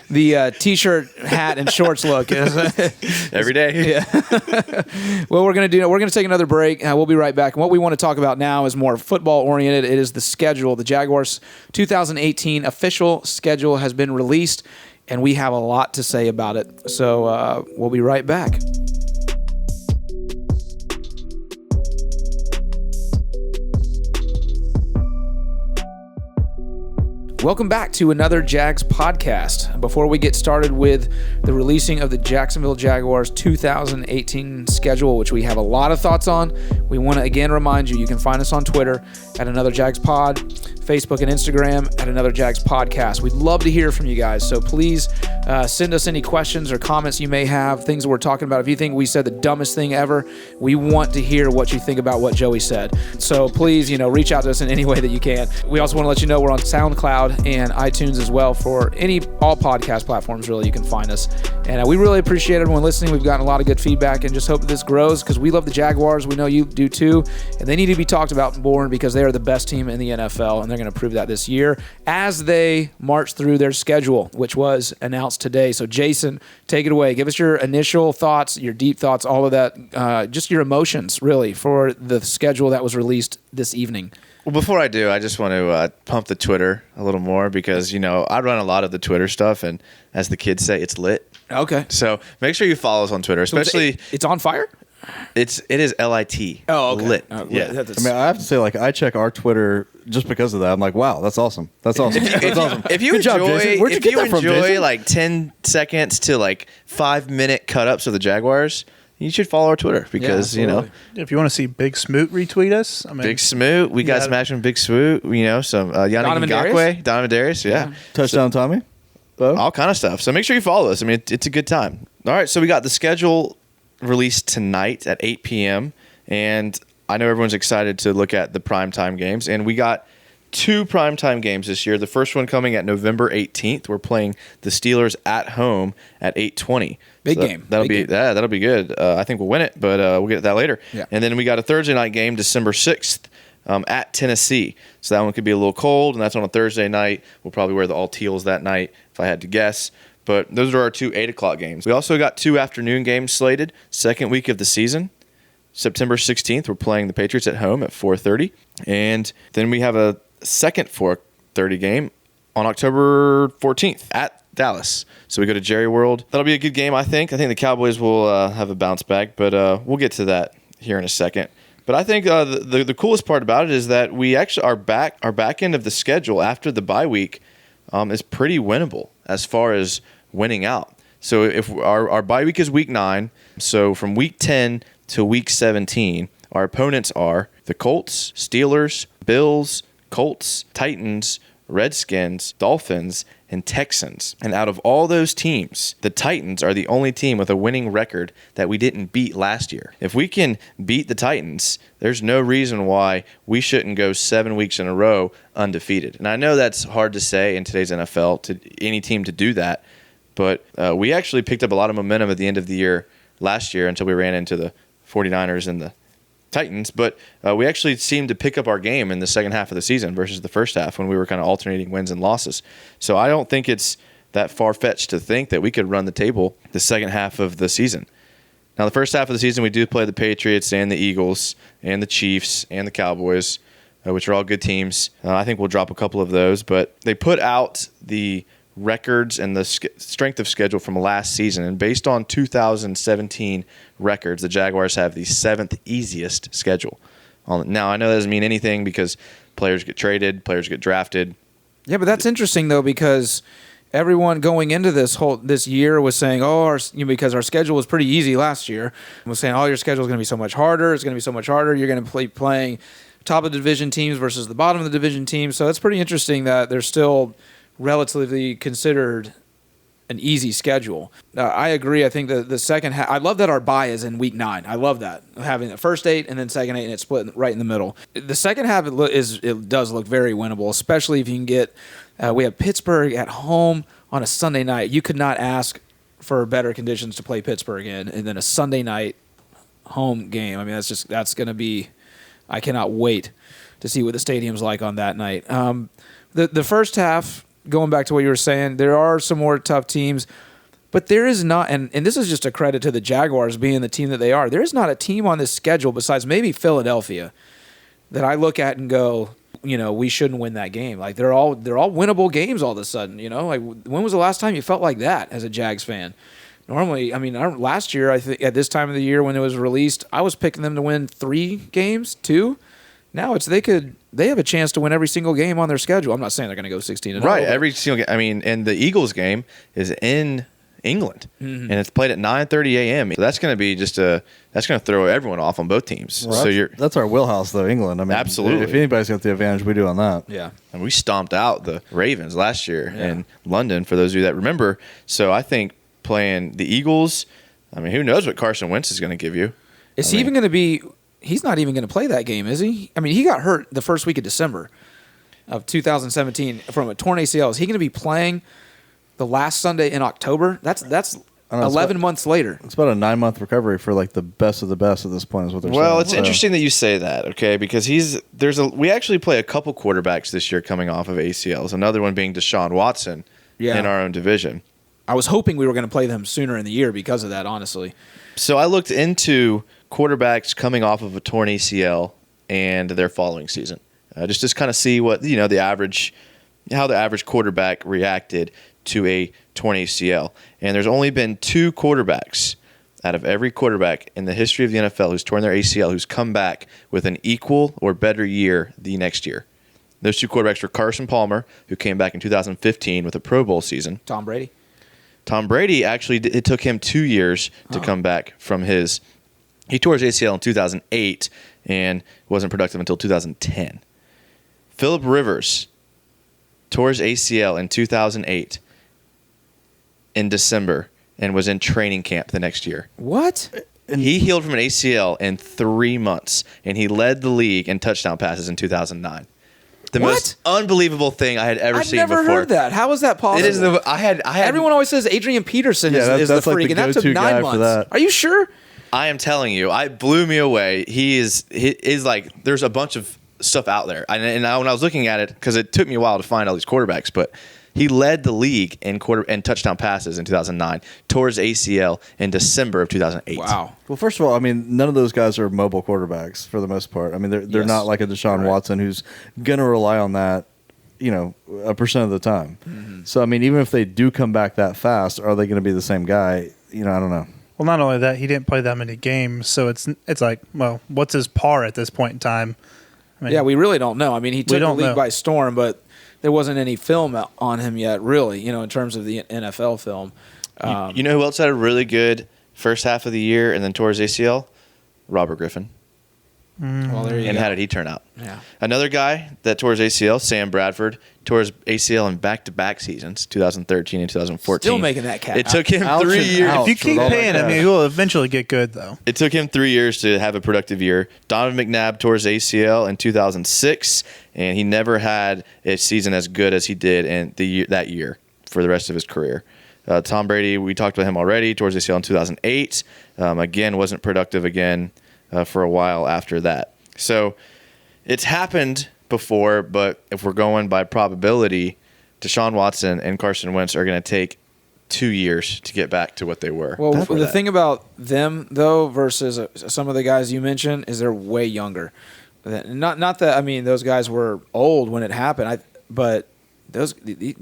The T-shirt, hat, and shorts look is every day. Yeah. Well, we're gonna take another break. We'll be right back. And what we want to talk about now is more football oriented. It is the schedule. The Jaguars 2018 official schedule has been released, and we have a lot to say about it. So we'll be right back. Welcome back to another Jags podcast. Before we get started with the releasing of the Jacksonville Jaguars 2018 schedule, which we have a lot of thoughts on, we want to again remind you can find us on Twitter at Another Jags Pod, Facebook and Instagram at Another Jags Podcast. We'd love to hear from you guys, so please send us any questions or comments you may have, things that we're talking about. If you think we said the dumbest thing ever, we want to hear what you think about what Joey said. So please, reach out to us in any way that you can. We also want to let you know we're on SoundCloud and iTunes as well for all podcast platforms, really. You can find us. And we really appreciate everyone listening. We've gotten a lot of good feedback and just hope that this grows because we love the Jaguars. We know you do too. And they need to be talked about more because they are the best team in the NFL, and they're going to prove that this year as they march through their schedule, which was announced today. So Jason, take it away. Give us your initial thoughts, your deep thoughts, all of that, just your emotions really for the schedule that was released this evening. Well, before I do, I just want to pump the Twitter a little more because, I run a lot of the Twitter stuff, and as the kids say, it's lit. Okay. So make sure you follow us on Twitter, especially... It's on fire? It is LIT. Oh, okay. Lit. Yeah. I have to say, I check our Twitter just because of that. I'm like, wow, that's awesome. That's awesome. That's awesome. If you Good job, Jason. Where'd you get that from, Jason? 10 seconds to 5-minute cut-ups of the Jaguars, you should follow our Twitter because, if you want to see Big Smoot retweet us, Big Smoot. We got some action from Big Smoot. Some Yannick Ngakoue, Donovan Darius. Yeah. Touchdown Tommy. Bo? All kind of stuff. So make sure you follow us. It's a good time. All right. So we got the schedule released tonight at 8 p.m. And I know everyone's excited to look at the primetime games. And we got 2 primetime games this year. The first one coming at November 18th. We're playing the Steelers at home at 8:20. Big game. That'll be good. I think we'll win it, but we'll get to that later. Yeah. And then we got a Thursday night game, December 6th, at Tennessee. So that one could be a little cold, and that's on a Thursday night. We'll probably wear the all teals that night, if I had to guess. But those are our 2 8 o'clock games. We also got 2 afternoon games slated, second week of the season. September 16th, we're playing the Patriots at home at 4:30. And then we have a second 4:30 game on October 14th at Dallas. So we go to Jerry World. That'll be a good game, I think. I think the Cowboys will have a bounce back, but we'll get to that here in a second. But I think the coolest part about it is that we actually our back end of the schedule after the bye week is pretty winnable as far as winning out. So if our bye week is week 9, so from week 10 to week 17, our opponents are the Colts, Steelers, Bills, Colts, Titans, Redskins, Dolphins, and Texans. And out of all those teams, the Titans are the only team with a winning record that we didn't beat last year. If we can beat the Titans, there's no reason why we shouldn't go 7 weeks in a row undefeated. And I know that's hard to say in today's NFL, to any team to do that, but we actually picked up a lot of momentum at the end of the year last year until we ran into the 49ers and the Titans, but we actually seemed to pick up our game in the second half of the season versus the first half when we were kind of alternating wins and losses. So I don't think it's that far-fetched to think that we could run the table the second half of the season. Now, the first half of the season, we do play the Patriots and the Eagles and the Chiefs and the Cowboys, which are all good teams. I think we'll drop a couple of those, but they put out the records and the strength of schedule from last season. And based on 2017 records, the Jaguars have the 7th easiest schedule. Now, I know that doesn't mean anything because players get traded, players get drafted. Yeah, but that's interesting, though, because everyone going into this year was saying, because our schedule was pretty easy last year, was saying, your schedule is going to be so much harder. It's going to be so much harder. You're going to be playing top of the division teams versus the bottom of the division teams. So it's pretty interesting that they're still relatively considered an easy schedule. I agree. I think the second half, I love that our bye is in week 9. I love that, having the first 8 and then second 8 and it's split right in the middle. The second half it does look very winnable, especially if you can get. We have Pittsburgh at home on a Sunday night. You could not ask for better conditions to play Pittsburgh in, and then a Sunday night home game. I mean, that's going to be. I cannot wait to see what the stadium's like on that night. The first half. Going back to what you were saying, there are some more tough teams, but there is not, and this is just a credit to the Jaguars being the team that they are. There is not a team on this schedule besides maybe Philadelphia that I look at and go, we shouldn't win that game. Like they're all winnable games all of a sudden. Like when was the last time you felt like that as a Jags fan? Normally, last year I think at this time of the year when it was released, I was picking them to win 3 games, 2. Now they have a chance to win every single game on their schedule. I'm not saying they're going to go 16-0. Right, every single game. And the Eagles game is in England, and it's played at 9:30 a.m. So that's going to be that's going to throw everyone off on both teams. Well, that's our wheelhouse, though, England. Absolutely. If anybody's got the advantage, we do on that. Yeah, and we stomped out the Ravens last year in London. For those of you that remember, so I think playing the Eagles. Who knows what Carson Wentz is going to give you? Is he even going to be? He's not even going to play that game, is he? He got hurt the first week of December of 2017 from a torn ACL. Is he going to be playing the last Sunday in October? That's 11 months later. It's about a 9-month recovery for like the best of the best at this point is what they're saying. Well, it's interesting that you say that, okay? Because we actually play a couple quarterbacks this year coming off of ACLs. Another one being Deshaun Watson in our own division. I was hoping we were going to play them sooner in the year because of that, honestly. So I looked into quarterbacks coming off of a torn ACL and their following season, just to kind of see what how the average quarterback reacted to a torn ACL. And there's only been 2 quarterbacks out of every quarterback in the history of the NFL who's torn their ACL who's come back with an equal or better year the next year. Those 2 quarterbacks were Carson Palmer, who came back in 2015 with a Pro Bowl season. Tom Brady, actually, it took him 2 years to come back from his. He tore his ACL in 2008 and wasn't productive until 2010. Phillip Rivers tore his ACL in 2008 in December and was in training camp the next year. What? He healed from an ACL in 3 months, and he led the league in touchdown passes in 2009. The most unbelievable thing I had ever seen before. I've never heard that. How is that possible? It is. I had. Everyone always says Adrian Peterson is the freak, like and that took 9 months. Are you sure? I am telling you, it blew me away. He is like, there's a bunch of stuff out there. And when I was looking at it, because it took me a while to find all these quarterbacks, but he led the league in touchdown passes in 2009, tore his ACL in December of 2008. Wow. Well, first of all, none of those guys are mobile quarterbacks for the most part. They're not like a Deshaun Watson who's going to rely on that a percent of the time. Mm-hmm. So I mean, even if they do come back that fast, are they going to be the same guy? I don't know. Well, not only that, he didn't play that many games, so it's like, well, what's his par at this point in time? I mean, yeah, we really don't know. I mean, he took the league know. by storm, but there wasn't any film on him yet, really, in terms of the NFL film. You know who else had a really good first half of the year and then tore his ACL? Robert Griffin. Well, there you And go. how did he turn out? Yeah. Another guy that tore his ACL, Sam Bradford, tore his ACL in back-to-back seasons, 2013 and 2014. Still making that cat. It took him Ouch 3 and years. ouch. If you keep with all that paying him, cash. he will eventually get good, though. It took him 3 years to have a productive year. Donovan McNabb tore his ACL in 2006, and he never had a season as good as he did in that year for the rest of his career. Tom Brady, we talked about him already, tore his ACL in 2008. Again, wasn't productive again for a while after that. So it's happened before, but if we're going by probability, Deshaun Watson and Carson Wentz are going to take 2 years to get back to what they were. Well, the thing about them, though, versus some of the guys you mentioned, is they're way younger. Not that, I mean, those guys were old when it happened, but the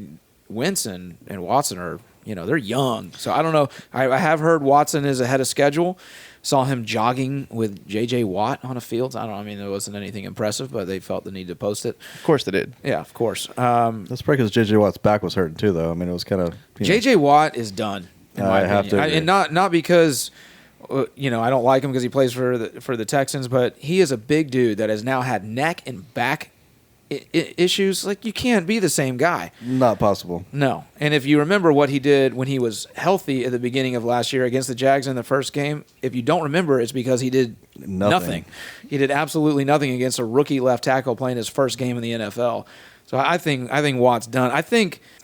Wentz and Watson are, they're young. So I don't know. I have heard Watson is ahead of schedule. Saw him jogging with J.J. Watt on a field. I don't know. I mean, there wasn't anything impressive, but they felt the need to post it. Of course they did. Yeah, of course. That's probably because J.J. Watt's back was hurting too, though. I mean, it was kind of J.J. Watt is done. In my have opinion. to agree. And not because I don't like him because he plays for the Texans, but he is a big dude that has now had neck and back issues. Like, you can't be the same guy. not possible. No. And if you remember what he did when he was healthy at the beginning of last year against the Jags in the first game, if you don't remember, it's because he did nothing. He did absolutely nothing against a rookie left tackle playing his first game in the NFL. So I think Watt's done. I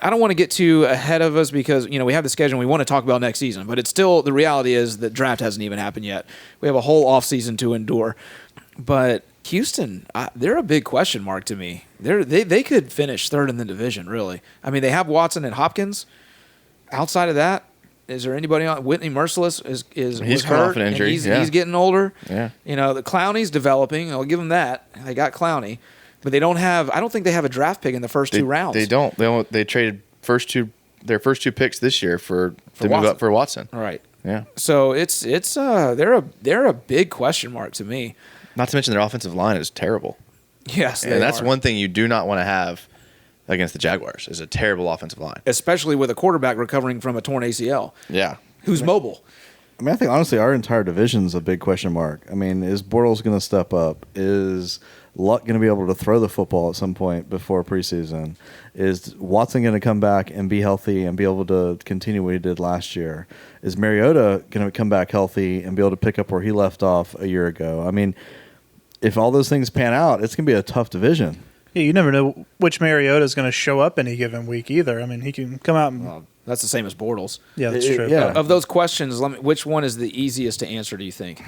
don't want to get too ahead of us because, we have the schedule and we want to talk about next season, but it's still, the reality is the draft hasn't even happened yet. We have a whole offseason to endure. But Houston, they're a big question mark to me. They could finish third in the division, really. I mean, they have Watson and Hopkins. Outside of that, is there anybody on? Whitney Merciless was coming hurt, off an injury. and he's getting older. Yeah. The Clowney's developing. I'll give them that. They got Clowney, but they don't have. I don't think they have a draft pick in the first two rounds. They don't. They traded their first two picks this year to move up for Watson. All right. Yeah. So they're a big question mark to me. Not to mention their offensive line is terrible. Yes, And that's one thing you do not want to have against the Jaguars is a terrible offensive line. especially with a quarterback recovering from a torn ACL, Yeah. who's mobile. I mean, I think honestly, our entire division's a big question mark. I mean, is Bortles going to step up? Is Luck going to be able to throw the football at some point before preseason? Is Watson going to come back and be healthy and be able to continue what he did last year? Is Mariota going to come back healthy and be able to pick up where he left off a year ago? I mean, if all those things pan out, it's going to be a tough division. Yeah, you never know which Mariota is going to show up any given week either. I mean, he can come out and Well, that's the same as Bortles. yeah, that's true. yeah. Of those questions, which one is the easiest to answer, do you think?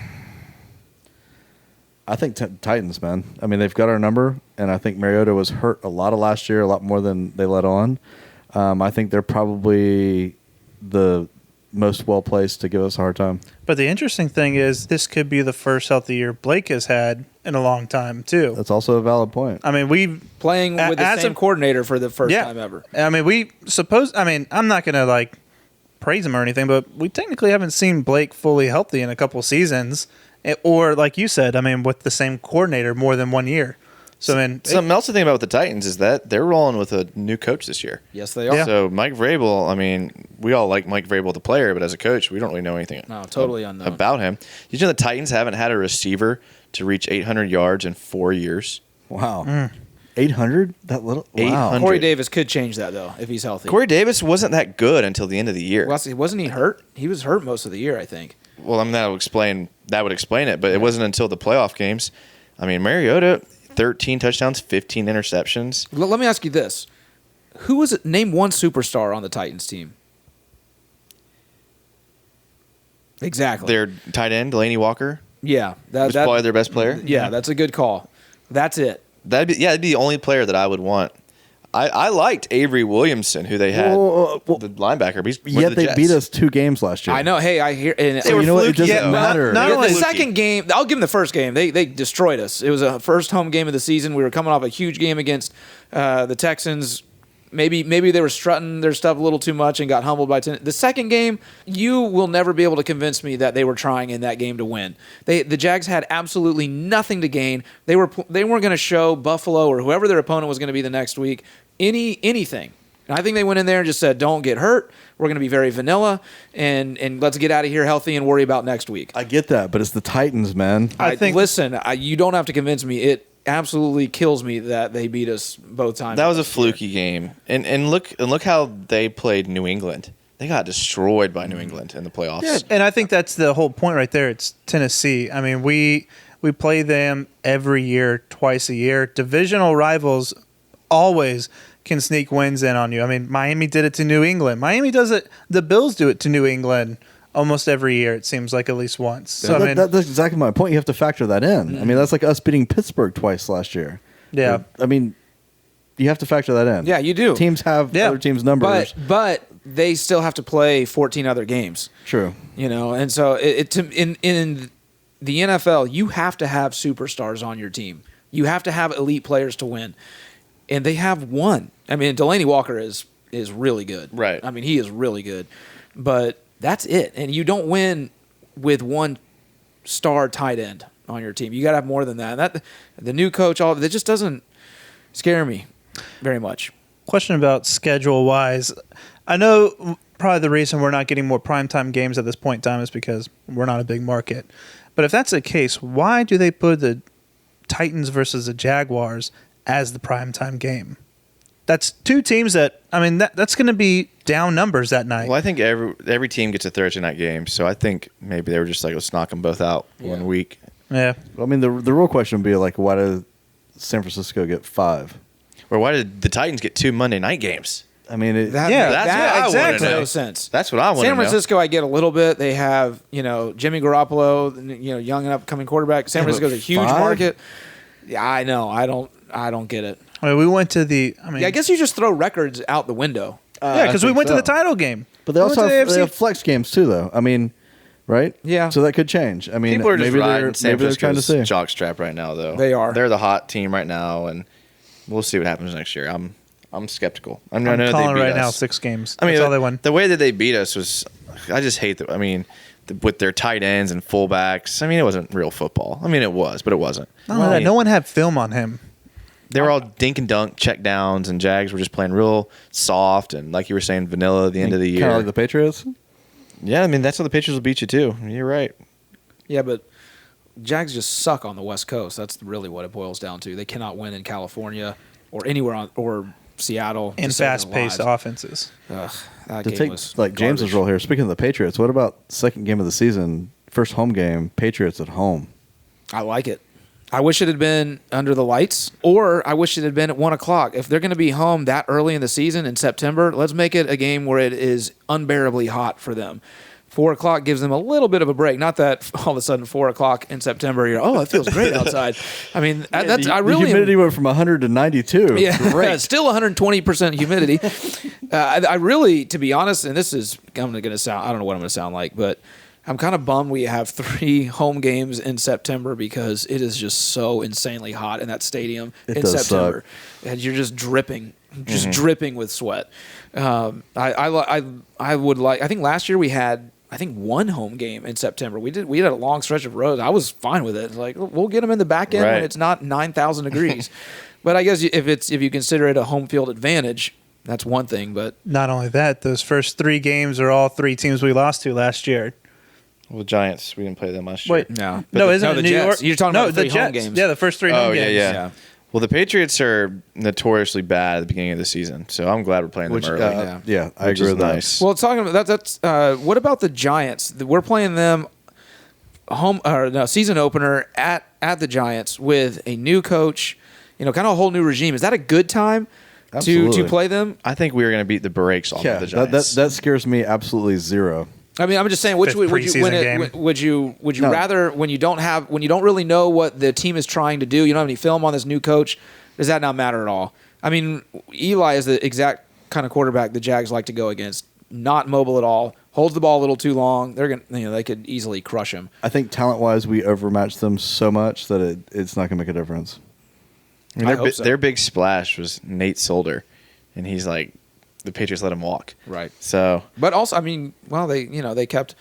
I think Titans, man. I mean, they've got our number, and I think Mariota was hurt a lot of last year, a lot more than they let on. I think they're probably the most well-placed to give us a hard time. But the interesting thing is this could be the first healthy year Blake has had in a long time, too. That's also a valid point. I mean, we Playing with the as same a- coordinator for the first time ever. I mean, I'm not going to praise him or anything, but we technically haven't seen Blake fully healthy in a couple seasons. Or like you said, I mean, with the same coordinator more than 1 year. So, I mean, Something else to think about with the Titans is that they're rolling with a new coach this year. Yes, they are. Yeah. So Mike Vrabel, I mean, we all like Mike Vrabel the player, but as a coach, we don't really know anything No, totally unknown. about him. You know the Titans haven't had a receiver to reach 800 yards in 4 years. Wow. 800? That little? Wow. 800. Corey Davis could change that, though, if he's healthy. Corey Davis wasn't that good until the end of the year. Well, wasn't he hurt? He was hurt most of the year, I think. Well, I mean, that would explain it, but it wasn't until the playoff games. I mean, Mariota, 13 touchdowns, 15 interceptions. Let me ask you this. Who was it? Name one superstar on the Titans team. Exactly. Their tight end, Delaney Walker, Yeah. was probably their best player. Yeah, that's a good call. That's it. That'd be the only player that I would want. I liked Avery Williamson, who they had, the linebacker. He's with Yet the they Jets. beat us 2 games last year. I know. Hey, I hear. And They were you know what? It fluky, doesn't though. matter. Not the only second game, I'll give them the first game. They destroyed us. It was a first home game of the season. We were coming off a huge game against the Texans. Maybe they were strutting their stuff a little too much and got humbled by 10. The second game, you will never be able to convince me that they were trying in that game to win. The Jags had absolutely nothing to gain. They weren't going to show Buffalo or whoever their opponent was going to be the next week anything. And I think they went in there and just said, "Don't get hurt. We're going to be very vanilla, and let's get out of here healthy and worry about next week." I get that, but it's the Titans, man. I think- Listen, you don't have to convince me. It absolutely kills me that they beat us both times. That was a fluky game, and look how they played New England. They got destroyed by New England in the playoffs. Yeah, and I think that's the whole point right there. It's Tennessee. I mean, we play them every year, twice a year. Divisional rivals always can sneak wins in on you. I mean, Miami did it to New England. Miami does it. The Bills do it to New England almost every year. It seems like at least once. So That's exactly my point. You have to factor that in. I mean, that's like us beating Pittsburgh twice last year. Yeah. I mean, you have to factor that in. Yeah, you do. Teams have other teams' numbers. But they still have to play 14 other games. True. And so in the NFL, you have to have superstars on your team. You have to have elite players to win, and they have one. I mean, Delaney Walker is really good. Right. I mean, he is really good, but that's it. And you don't win with one star tight end on your team. You got to have more than that. And that the new coach, all of it just doesn't scare me very much. Question about schedule-wise. I know probably the reason we're not getting more primetime games at this point in time is because we're not a big market. But if that's the case, why do they put the Titans versus the Jaguars as the primetime game? That's 2 teams that, I mean, that's going to be down numbers that night. Well, I think every team gets a Thursday night game, so I think maybe they were just like, let's knock them both out one week. Yeah. I mean, the real question would be like, why did San Francisco get 5? Or why did the Titans get 2 Monday night games? I mean, That what I wanna exactly know. no sense. That's what I want to know. San Francisco, I get a little bit. They have, Jimmy Garoppolo, young and upcoming quarterback. San Yeah, but Francisco's a huge 5? market. Yeah, I know. I don't get it. I mean, we went to the, Yeah, I guess you just throw records out the window. yeah, because we think went to so. the title game. but they We also went to have, the they AFC. have flex games too, though. I mean, right? Yeah. So that could change. I mean, People are just maybe riding San maybe they're trying to Francisco's see. jockstrap right now, though. They are. They're the hot team right now, and we'll see what happens next year. I'm skeptical. I know I'm they calling beat right now us. 6 games. I mean, That's all they won. the way that they beat us was, I just hate that. I mean, with their tight ends and fullbacks, I mean, it wasn't real football. I mean, it was, but it wasn't. Not only that, no one had film on him. They were all dink and dunk check downs, and Jags were just playing real soft and, like you were saying, vanilla at the end of the year. Kind of like the Patriots. Yeah, I mean, that's how the Patriots will beat you, too. You're right. Yeah, but Jags just suck on the West Coast. That's really what it boils down to. They cannot win in California or anywhere or Seattle. And to save their fast-paced lives. offenses. Ugh, that To game take was like James's garbage. role here. Speaking of the Patriots, what about second game of the season, first home game, Patriots at home? I like it. I wish it had been under the lights, or I wish it had been at 1 o'clock. If they're going to be home that early in the season in September, let's make it a game where it is unbearably hot for them. 4 o'clock gives them a little bit of a break. Not that all of a sudden 4 o'clock in September, it feels great outside. I mean, I really the humidity went from 100 to 92. Yeah, Great. still 120% humidity. I really, to be honest, and this is, I'm going to sound, I don't know what I'm going to sound like, but I'm kind of bummed we have 3 home games in September because it is just so insanely hot in that stadium It in does September. And you're just dripping with sweat. I would like, I think last year we had, 1 home game in September. We had a long stretch of roads. I was fine with it. Like, we'll get them in the back end when Right. it's not 9,000 degrees. But I guess if you consider it a home field advantage, that's one thing. But Not only that, those first 3 games are all 3 teams we lost to last year. Well, the Giants, we didn't play them last year. Wait, no, no, isn't the it New Jets. York? You're talking no, about the 3 home Jets. games. Yeah, the first 3 home Oh, games. yeah. Well, the Patriots are notoriously bad at the beginning of the season, so I'm glad we're playing them early. yeah. I Which agree is with that. nice. Well, talking about that, that's what about the Giants? We're playing them season opener at the Giants with a new coach, kind of a whole new regime. Is that a good time to Absolutely. play them? I think we were going to beat the brakes off Yeah, of the Giants. that scares me absolutely zero. I mean, I'm just saying, which Fifth would you preseason game. would you No. rather when you don't really know what the team is trying to do, you don't have any film on this new coach, does that not matter at all? I mean, Eli is the exact kind of quarterback the Jags like to go against. Not mobile at all. Holds the ball a little too long. They're gonna, they could easily crush him. I think talent-wise, we overmatched them so much that it's not going to make a difference. I mean, I hope so. their big splash was Nate Solder, and he's like, the Patriots let him walk. Right. So, But also, I mean, well, they kept.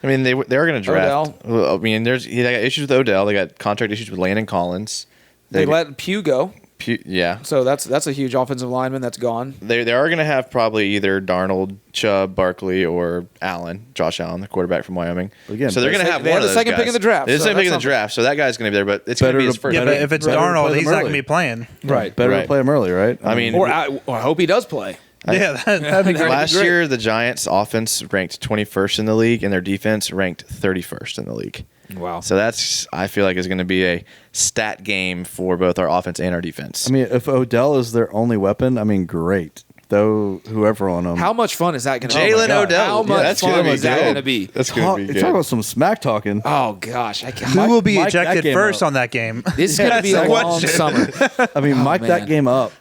I mean, they were going to draft. Odell. Well, I mean, they got issues with Odell. They got contract issues with Landon Collins. They let Pugh go. Yeah. So that's a huge offensive lineman that's gone. They are going to have probably either Darnold, Chubb, Barkley, or Allen, Josh Allen, the quarterback from Wyoming. Again, so they're going to have they one have of the those second guys. pick in the draft, It's the so second pick in the that's draft, so that guy's going to be there. But it's going to be his first. Yeah, but if it's Better to Darnold, play he's them not going early. to be playing. Right. Better Right. to play them early, right? I mean, Or I hope he does play. Yeah, that'd be great. last year the Giants' offense ranked 21st in the league, and their defense ranked 31st in the league. Wow. So that's, I feel like, is going to be a stat game for both our offense and our defense. I mean, if Odell is their only weapon, I mean, great. Though whoever on them. How much fun is that going to be? Jalen Odell. How Yeah, much that's fun gonna be is that good. going to be? That's going to be Talk good. about some smack talking. Oh gosh, Who will be Mike that ejected game first up. on that game? this is going to That's be a the long question. summer. I mean, mic man. that game up.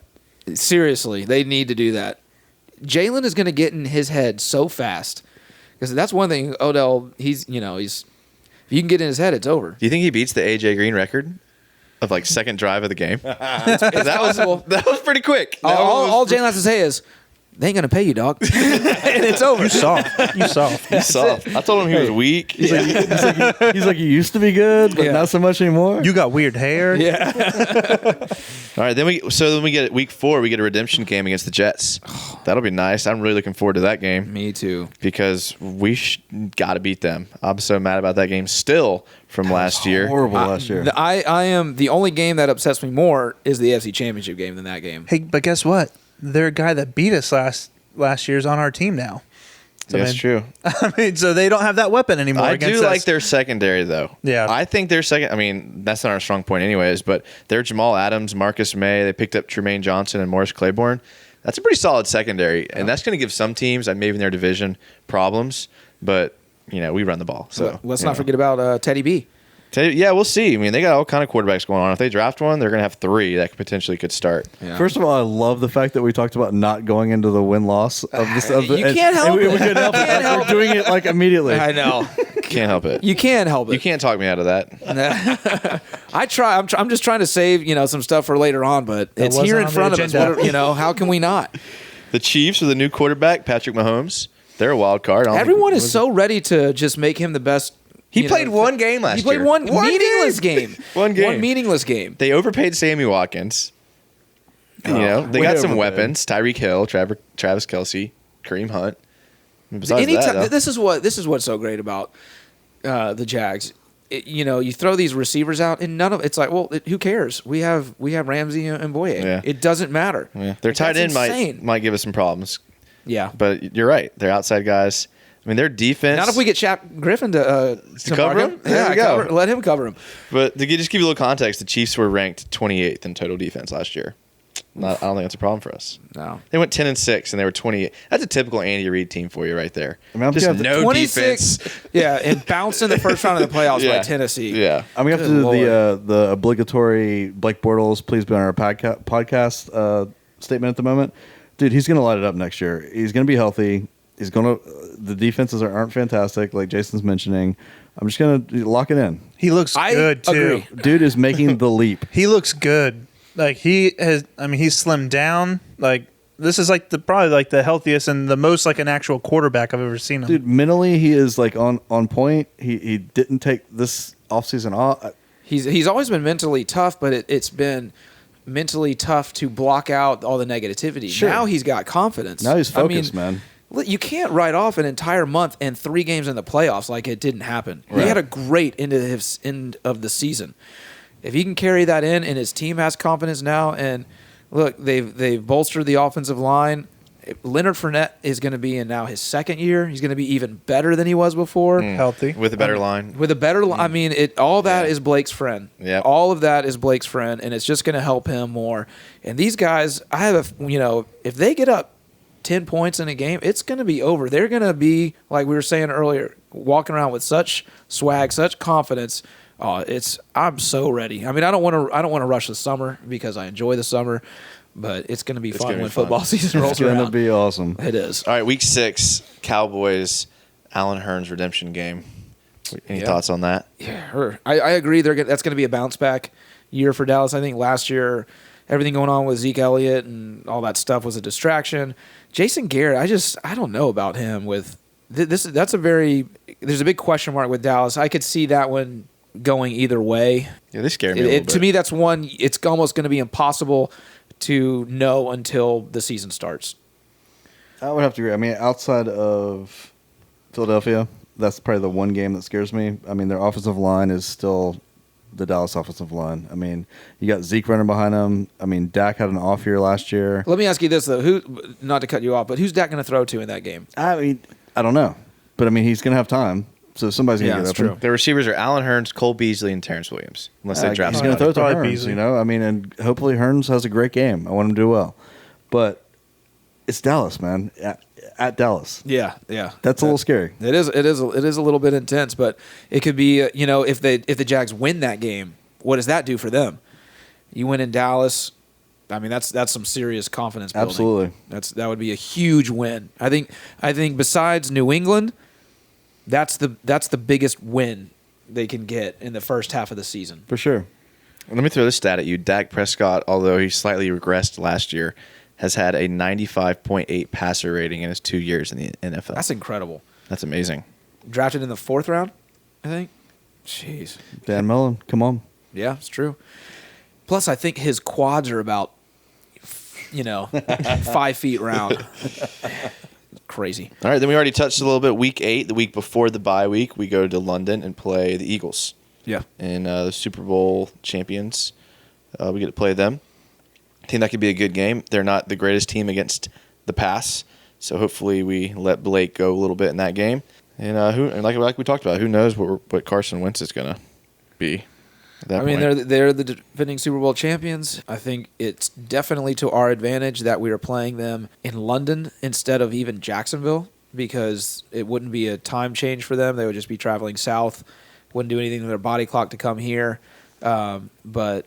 Seriously, they need to do that. Jalen is going to get in his head so fast because that's one thing. Odell, he's if you can get in his head, it's over. Do you think he beats the AJ Green record of like second drive of the game? It's that possible. was pretty quick. That All was Jalen has to say is, "They ain't going to pay you, dog," and it's over. You soft. You soft. He's soft. I told him he was weak. He's like, you used to be good, but Yeah. not so much anymore. You got weird hair. Yeah. All right, then we get week 4. We get a redemption game against the Jets. That'll be nice. I'm really looking forward to that game Me too. because we got to beat them. I'm so mad about that game still from last year. Horrible last year. I am the only game that upsets me more is the AFC Championship game than that game. Hey, but guess what? Their guy that beat us last year's on our team now. So, That's true. I mean, so they don't have that weapon anymore. I against do us. like their secondary, though. Yeah. I think their second. I mean, that's not our strong point, anyways. But they're Jamal Adams, Marcus May. They picked up Tremaine Johnson and Morris Claiborne. That's a pretty solid secondary, and that's going to give some teams, maybe in their division, problems. But we run the ball. So Let's not forget about Teddy B. Yeah, we'll see. I mean, they got all kind of quarterbacks going on. If they draft one, they're going to have 3 that potentially could start. Yeah. First of all, I love the fact that we talked about not going into the win-loss of this. You can't help We it. couldn't help You it. can't help We're doing it like immediately. I know. Can't help it. You can't help it. You can't talk me out of that. I try. I'm just trying to save some stuff for later on, but it's wasn't here in on the front of us. agenda. How can we not? The Chiefs with a new quarterback, Patrick Mahomes. They're a wild card. I don't think- Everyone is so ready to just make him the best. He played one game last He played year. one meaningless game. One game. One meaningless game. They overpaid Sammy Watkins. They way got some overpaid. weapons: Tyreek Hill, Travis Kelsey, Kareem Hunt. And besides Anytime, that, this is what's so great about the Jags. You throw these receivers out, and none of it's like, well, who cares? We have Ramsey and Boye. Yeah. It doesn't matter. yeah, their Like, tight that's end insane. might give us some problems. Yeah. But you're right; they're outside guys. I mean, their defense. Not if we get Shaq Griffin to cover mark him? There Yeah, we go. let him cover him. But to just give you a little context, the Chiefs were ranked 28th in total defense last year. I don't think that's a problem for us. No. They went 10-6 and they were 28. That's a typical Andy Reid team for you right there. I mean, I'm Just gonna have to- no 26. defense. Yeah, and bounced in the first round of the playoffs by Tennessee. Yeah. I'm gonna have to Good do the obligatory Blake Bortles, please be on our podcast statement at the moment. Dude, he's gonna light it up next year. He's gonna be healthy. He's gonna. The defenses aren't fantastic, like Jason's mentioning. I'm just gonna lock it in. He looks I good too. agree. Dude is making the leap. He looks good. Like he has. I mean, he's slimmed down. Like this is like probably like the healthiest and the most like an actual quarterback I've ever seen him. Dude, mentally he is like on point. He didn't take this offseason off. He's always been mentally tough, but it's been mentally tough to block out all the negativity. Sure. Now he's got confidence. Now he's focused, I mean, man. You can't write off an entire month and 3 games in the playoffs like it didn't happen. He Right. had a great end of the season. If he can carry that in, and his team has confidence now, and look, they've bolstered the offensive line. Leonard Fournette is going to be in now his second year. He's going to be even better than he was before. Healthy. With a better line. With a better, I mean, all that is Blake's friend. Yep. All of that is Blake's friend, and it's just going to help him more. And these guys, I have if they get up 10 points in a game, it's going to be over. They're going to be, like we were saying earlier, walking around with such swag, such confidence. I'm so ready. I mean, I don't want to rush the summer because I enjoy the summer, but it's going to be It's fun gonna be when fun. football season rolls It's going to around. be awesome. It is. All right, week 6, Cowboys, Allen Hurns redemption game. Any Yeah. thoughts on that? Yeah, I agree. That's going to be a bounce back year for Dallas. I think last year, everything going on with Zeke Elliott and all that stuff was a distraction. Jason Garrett, I don't know about him. With there's a big question mark with Dallas. I could see that one going either way. Yeah, they scare me a little bit. To me, that's one. It's almost going to be impossible to know until the season starts. I would have to agree. I mean, outside of Philadelphia, that's probably the one game that scares me. I mean, their offensive line is still the Dallas offensive line. I mean, you got Zeke running behind them. I mean, Dak had an off year last year. Let me ask you this though: not to cut you off, but who's Dak going to throw to in that game? I mean, I don't know. But, I mean, he's going to have time. So somebody's going to get that's open. true. The receivers are Allen Hurns, Cole Beasley, and Terrence Williams, unless they draft He's going to somebody. throw it to Probably Hearns, Beasley. you know? I mean, and hopefully Hearns has a great game. I want him to do well. But it's Dallas, man. At Dallas. Yeah. That's a little scary. It is a little bit intense, but it could be if the Jags win that game, what does that do for them? You win in Dallas, I mean that's some serious confidence building. Absolutely. That would be a huge win. I think besides New England, that's the biggest win they can get in the first half of the season. For sure. Let me throw this stat at you. Dak Prescott, although he slightly regressed last year, has had a 95.8 passer rating in his 2 years in the NFL. That's incredible. That's amazing. Drafted in the 4th round, I think. Jeez. Dan Mullen, come on. Yeah, it's true. Plus, I think his quads are about 5 feet round. Crazy. All right, then we already touched a little bit. Week 8, the week before the bye week, we go to London and play the Eagles. Yeah. And the Super Bowl champions. We get to play them. I think that could be a good game. They're not the greatest team against the pass, so hopefully we let Blake go a little bit in that game. And like we talked about, who knows what Carson Wentz is going to be at that I mean, point. they're the defending Super Bowl champions. I think it's definitely to our advantage that we are playing them in London instead of even Jacksonville, because it wouldn't be a time change for them. They would just be traveling south, wouldn't do anything to their body clock to come here. But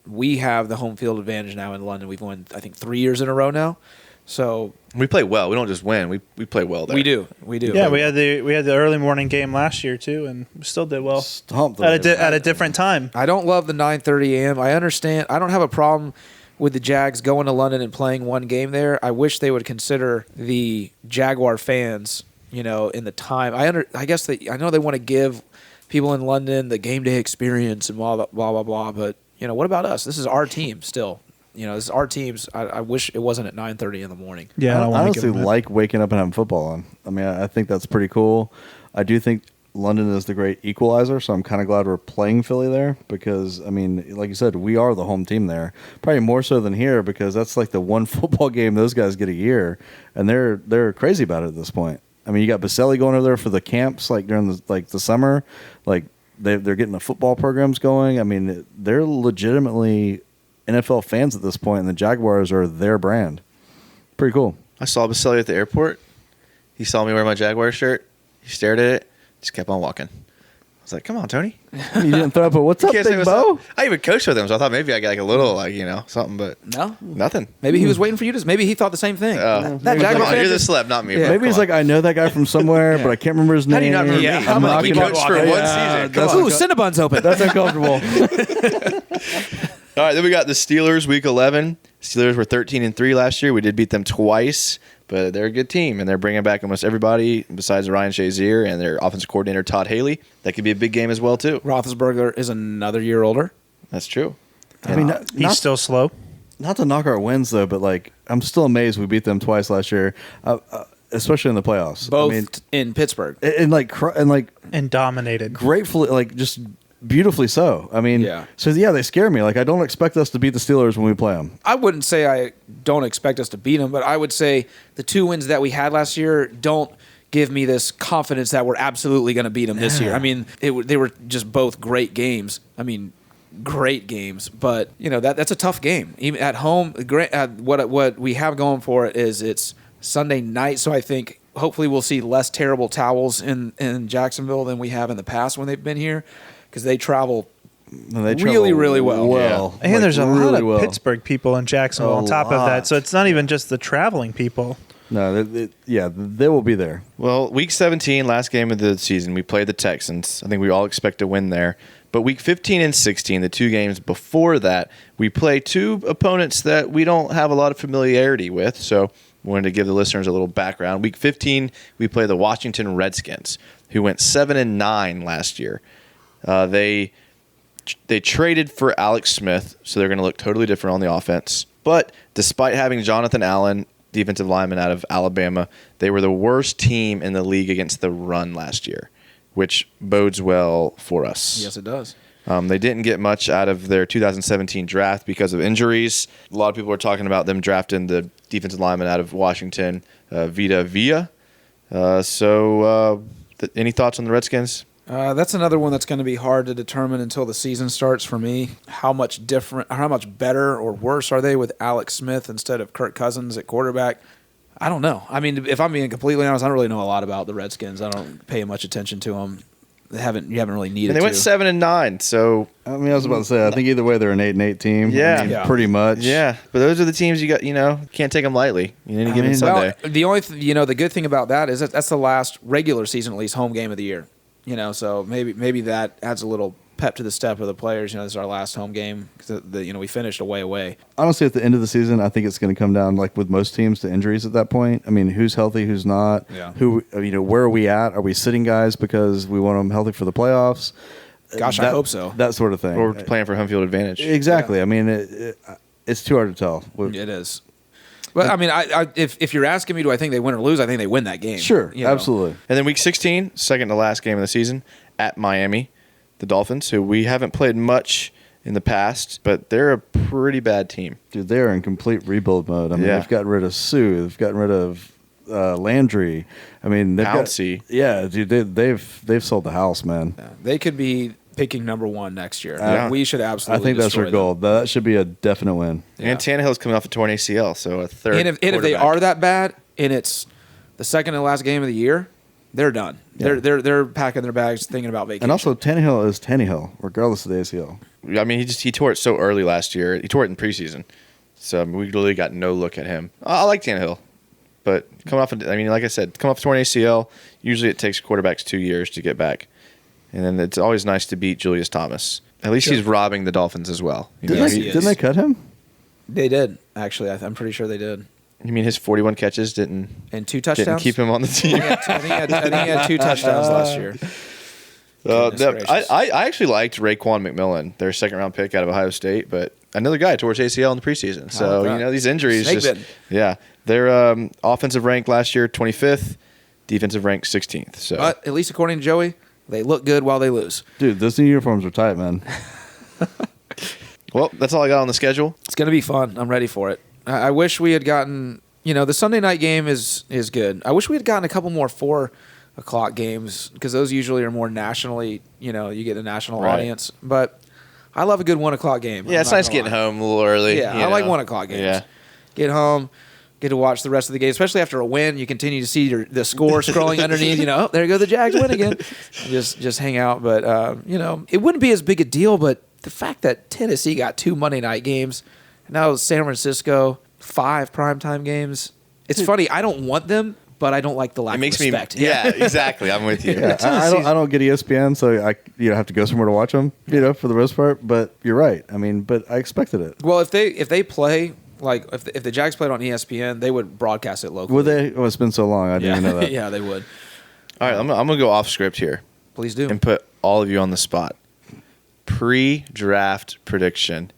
we have the home field advantage now in London. We've won, I think, 3 years in a row now. So We play well. We don't just win. We play well there. we do. Yeah, we had the early morning game last year too, and we still did well Stomp them. at a different time. I don't love the 9:30 a.m. I understand. I don't have a problem with the Jags going to London and playing one game there. I wish they would consider the Jaguar fans, in the time. I guess I know they want to give people in London the game day experience and blah blah blah blah. But what about us? This is our team still. This is our team's. I wish it wasn't at 9:30 in the morning. Yeah, I don't wanna honestly give them that. like waking up and having football on. I mean, I think that's pretty cool. I do think London is the great equalizer, so I'm kind of glad we're playing Philly there because, I mean, like you said, we are the home team there. Probably more so than here because that's like the one football game those guys get a year, and they're crazy about it at this point. I mean, you got Baselli going over there for the camps, like during the summer, like they're getting the football programs going. I mean, they're legitimately NFL fans at this point, and the Jaguars are their brand. Pretty cool. I saw Baselli at the airport. He saw me wear my Jaguar shirt. He stared at it. Just kept on walking. I was like, "Come on, Tony." You didn't throw up a "What's up, Can't say Big what's Bo?" up. I even coached with him, so I thought maybe I got like a little something, but No, nothing. maybe he was waiting for you to. Maybe he thought the same thing. that Come Jaguar on, fan you're the just- celeb, not me. Yeah. bro. Maybe he's Come like, I know that guy from somewhere, but I can't remember his name. How do you not remember Yeah, me? how I'm about we we coached for don't- one Yeah, season. Come that's on. Ooh, Cinnabon's open. That's uncomfortable. All right, then we got the Steelers, Week 11. Steelers were 13-3 last year. We did beat them twice, but they're a good team, and they're bringing back almost everybody besides Ryan Shazier and their offensive coordinator, Todd Haley. That could be a big game as well, too. Roethlisberger is another year older. That's true. I mean, He's still slow. not to knock our wins though, but like I'm still amazed we beat them twice last year, especially in the playoffs. Both I mean, in Pittsburgh. and like And dominated. gratefully, like just beautifully so. I mean, Yeah. So yeah, they scare me. Like I don't expect us to beat the Steelers when we play them. I wouldn't say I don't expect us to beat them, but I would say the 2 wins that we had last year don't give me this confidence that we're absolutely going to beat them this year. I mean, they were just both great games. I mean, great games, but that's a tough game. Even at home, what we have going for it is it's Sunday night, so I think hopefully we'll see less terrible towels in Jacksonville than we have in the past when they've been here, because they travel And they really, travel really well. And Like, there's a lot really of well. Pittsburgh people in Jacksonville on top of lot. that. So it's not even just the traveling people. No, they will be there. Well, week 17, last game of the season, we played the Texans. I think we all expect to win there. But week 15 and 16, the 2 games before that, we play 2 opponents that we don't have a lot of familiarity with. So wanted to give the listeners a little background. Week 15, we play the Washington Redskins, who went 7-9 last year. They traded for Alex Smith, so they're going to look totally different on the offense. But despite having Jonathan Allen, defensive lineman out of Alabama, they were the worst team in the league against the run last year, which bodes well for us. Yes, it does. They didn't get much out of their 2017 draft because of injuries. A lot of people are talking about them drafting the defensive lineman out of Washington, Vita Vea. Any thoughts on the Redskins? That's another one that's going to be hard to determine until the season starts for me. How much better or worse are they with Alex Smith instead of Kirk Cousins at quarterback? I don't know. I mean, if I'm being completely honest, I don't really know a lot about the Redskins. I don't pay much attention to them. You haven't really needed And they went to. 7-9, so I mean, I was about to say, I think either way they're an 8-8 team. Yeah. I mean, Yeah. pretty much. yeah. But those are the teams you got. Can't take them lightly. Any given mean, Sunday. Well, the only the good thing about that is that's the last regular season at least home game of the year. So maybe that adds a little pep to the step of the players. This is our last home game because we finished away. Honestly, at the end of the season, I think it's going to come down, like with most teams, to injuries at that point. I mean, who's healthy, who's not? Yeah. Where are we at? Are we sitting guys because we want them healthy for the playoffs? Gosh, I hope so. That sort of thing. Or playing for home field advantage. Exactly. Yeah. I mean, it's too hard to tell. It is. But I mean, if you're asking me, do I think they win or lose? I think they win that game. Sure, absolutely. And then week 16, second to last game of the season, at Miami, the Dolphins, who we haven't played much in the past, but they're a pretty bad team. Dude, they're in complete rebuild mode. I mean, Yeah. they've gotten rid of Sue. They've gotten rid of Landry. I mean, they've Pouncey. dude, they've sold the house, man. They could be picking number 1 next year. Yeah. We should I absolutely. think that's destroy their goal. That should be a definite win. them. And Tannehill's coming off a torn ACL, so a third. And if they quarterback. are that bad, and it's the second and last game of the year, they're done. Yeah. They're packing their bags, thinking about vacation. And also, Tannehill is Tannehill, regardless of the ACL. I mean, he tore it so early last year. He tore it in preseason, so I mean, we really got no look at him. I like Tannehill, but coming off, like I said, coming off a torn ACL, usually it takes quarterbacks 2 years to get back, and then it's always nice to beat Julius Thomas. At least he's robbing the Dolphins as well. Yes, he is. Didn't they cut him? They did actually. I'm pretty sure they did. You mean his 41 catches didn't And 2 touchdowns. didn't keep him on the team? I think he had 2 touchdowns last year. Goodness gracious. I actually liked Raekwon McMillan, their second round pick out of Ohio State, but another guy towards ACL in the preseason. So that. these injuries Snake just bitten. Their offensive rank last year 25th, defensive rank 16th. So But at least according to Joey, they look good while they lose. Dude, those new uniforms are tight, man. well, that's all I got on the schedule. It's going to be fun. I'm ready for it. I wish we had gotten, the Sunday night game is good. I wish we had gotten a couple more 4 o'clock games because those usually are more nationally, you get a national Right. audience. But I love a good 1 o'clock game. Yeah, it's nice getting home a little early. Yeah, I like 1 o'clock games. Yeah. Get home, get to watch the rest of the game, especially after a win. You continue to see the score scrolling underneath. Oh, there go the Jags win again. Just hang out. But it wouldn't be as big a deal. But the fact that Tennessee got 2 Monday night games, and now San Francisco 5 primetime games. It's funny. I don't want them, but I don't like the lack It makes of respect. me. Yeah, exactly. I'm with you. Yeah, I don't get ESPN, so I have to go somewhere to watch them. For the most part. But you're right. I mean, but I expected it. Well, if they play like if the Jags played on ESPN, they would broadcast it locally. Would they? Oh, it's been so long. I didn't even know that. Yeah, they would. All right, I'm gonna go off script here Please do. and put all of you on the spot. Pre-draft prediction: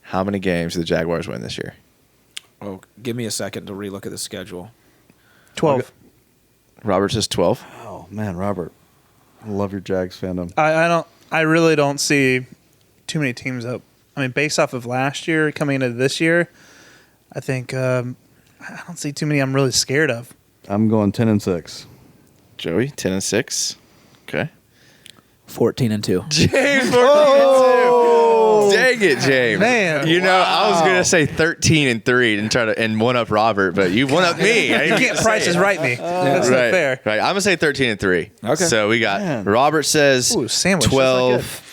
how many games do the Jaguars win this year? Oh, give me a second to relook at the schedule. 12. Robert says 12. Oh man, Robert, I love your Jags fandom. I really don't see too many teams up. I mean, based off of last year coming into this year, I think I don't see too many I'm really scared of. I'm going 10-6. Joey 10-6. Okay. 14-2. James 14-2. Dang it, James. Man, I was gonna say 13-3 and try to one up Robert, but you one up me. I You didn't can't get to price say is it. right me. That's not Right, fair. right. I'm gonna say 13-3. Okay. So we got Man. Robert says Ooh, sandwich. That's not 12.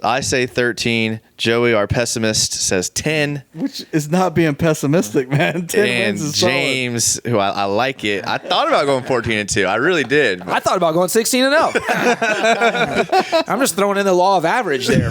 I say 13. Joey, our pessimist, says 10. Which is not being pessimistic, man. 10 And wins is James, who I like it. I thought about going 14-2. I really did. I thought about going 16-0. I'm just throwing in the law of average there.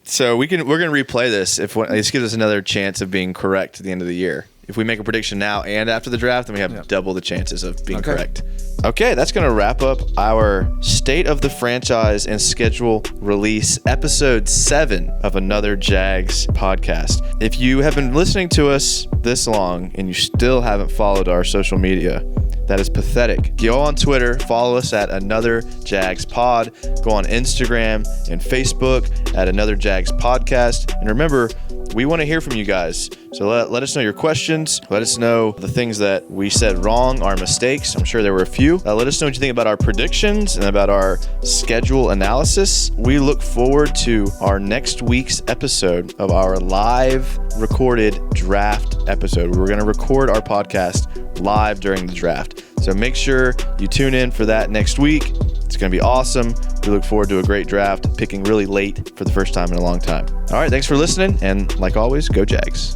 So we're going to replay this. This gives us another chance of being correct at the end of the year. If we make a prediction now and after the draft, then we have double the chances of being correct. Okay, that's going to wrap up our State of the Franchise and Schedule release, episode 7 of Another Jags podcast. If you have been listening to us this long and you still haven't followed our social media, that is pathetic. Go on Twitter, follow us at Another Jags Pod. Go on Instagram and Facebook at Another Jags Podcast. And remember, we want to hear from you guys. So let us know your questions. Let us know the things that we said wrong, our mistakes. I'm sure there were a few. Let us know what you think about our predictions and about our schedule analysis. We look forward to our next week's episode of our live recorded draft episode. We're going to record our podcast live during the draft. So make sure you tune in for that next week. It's going to be awesome. We look forward to a great draft, picking really late for the first time in a long time. All right, thanks for listening. And like always, go Jags.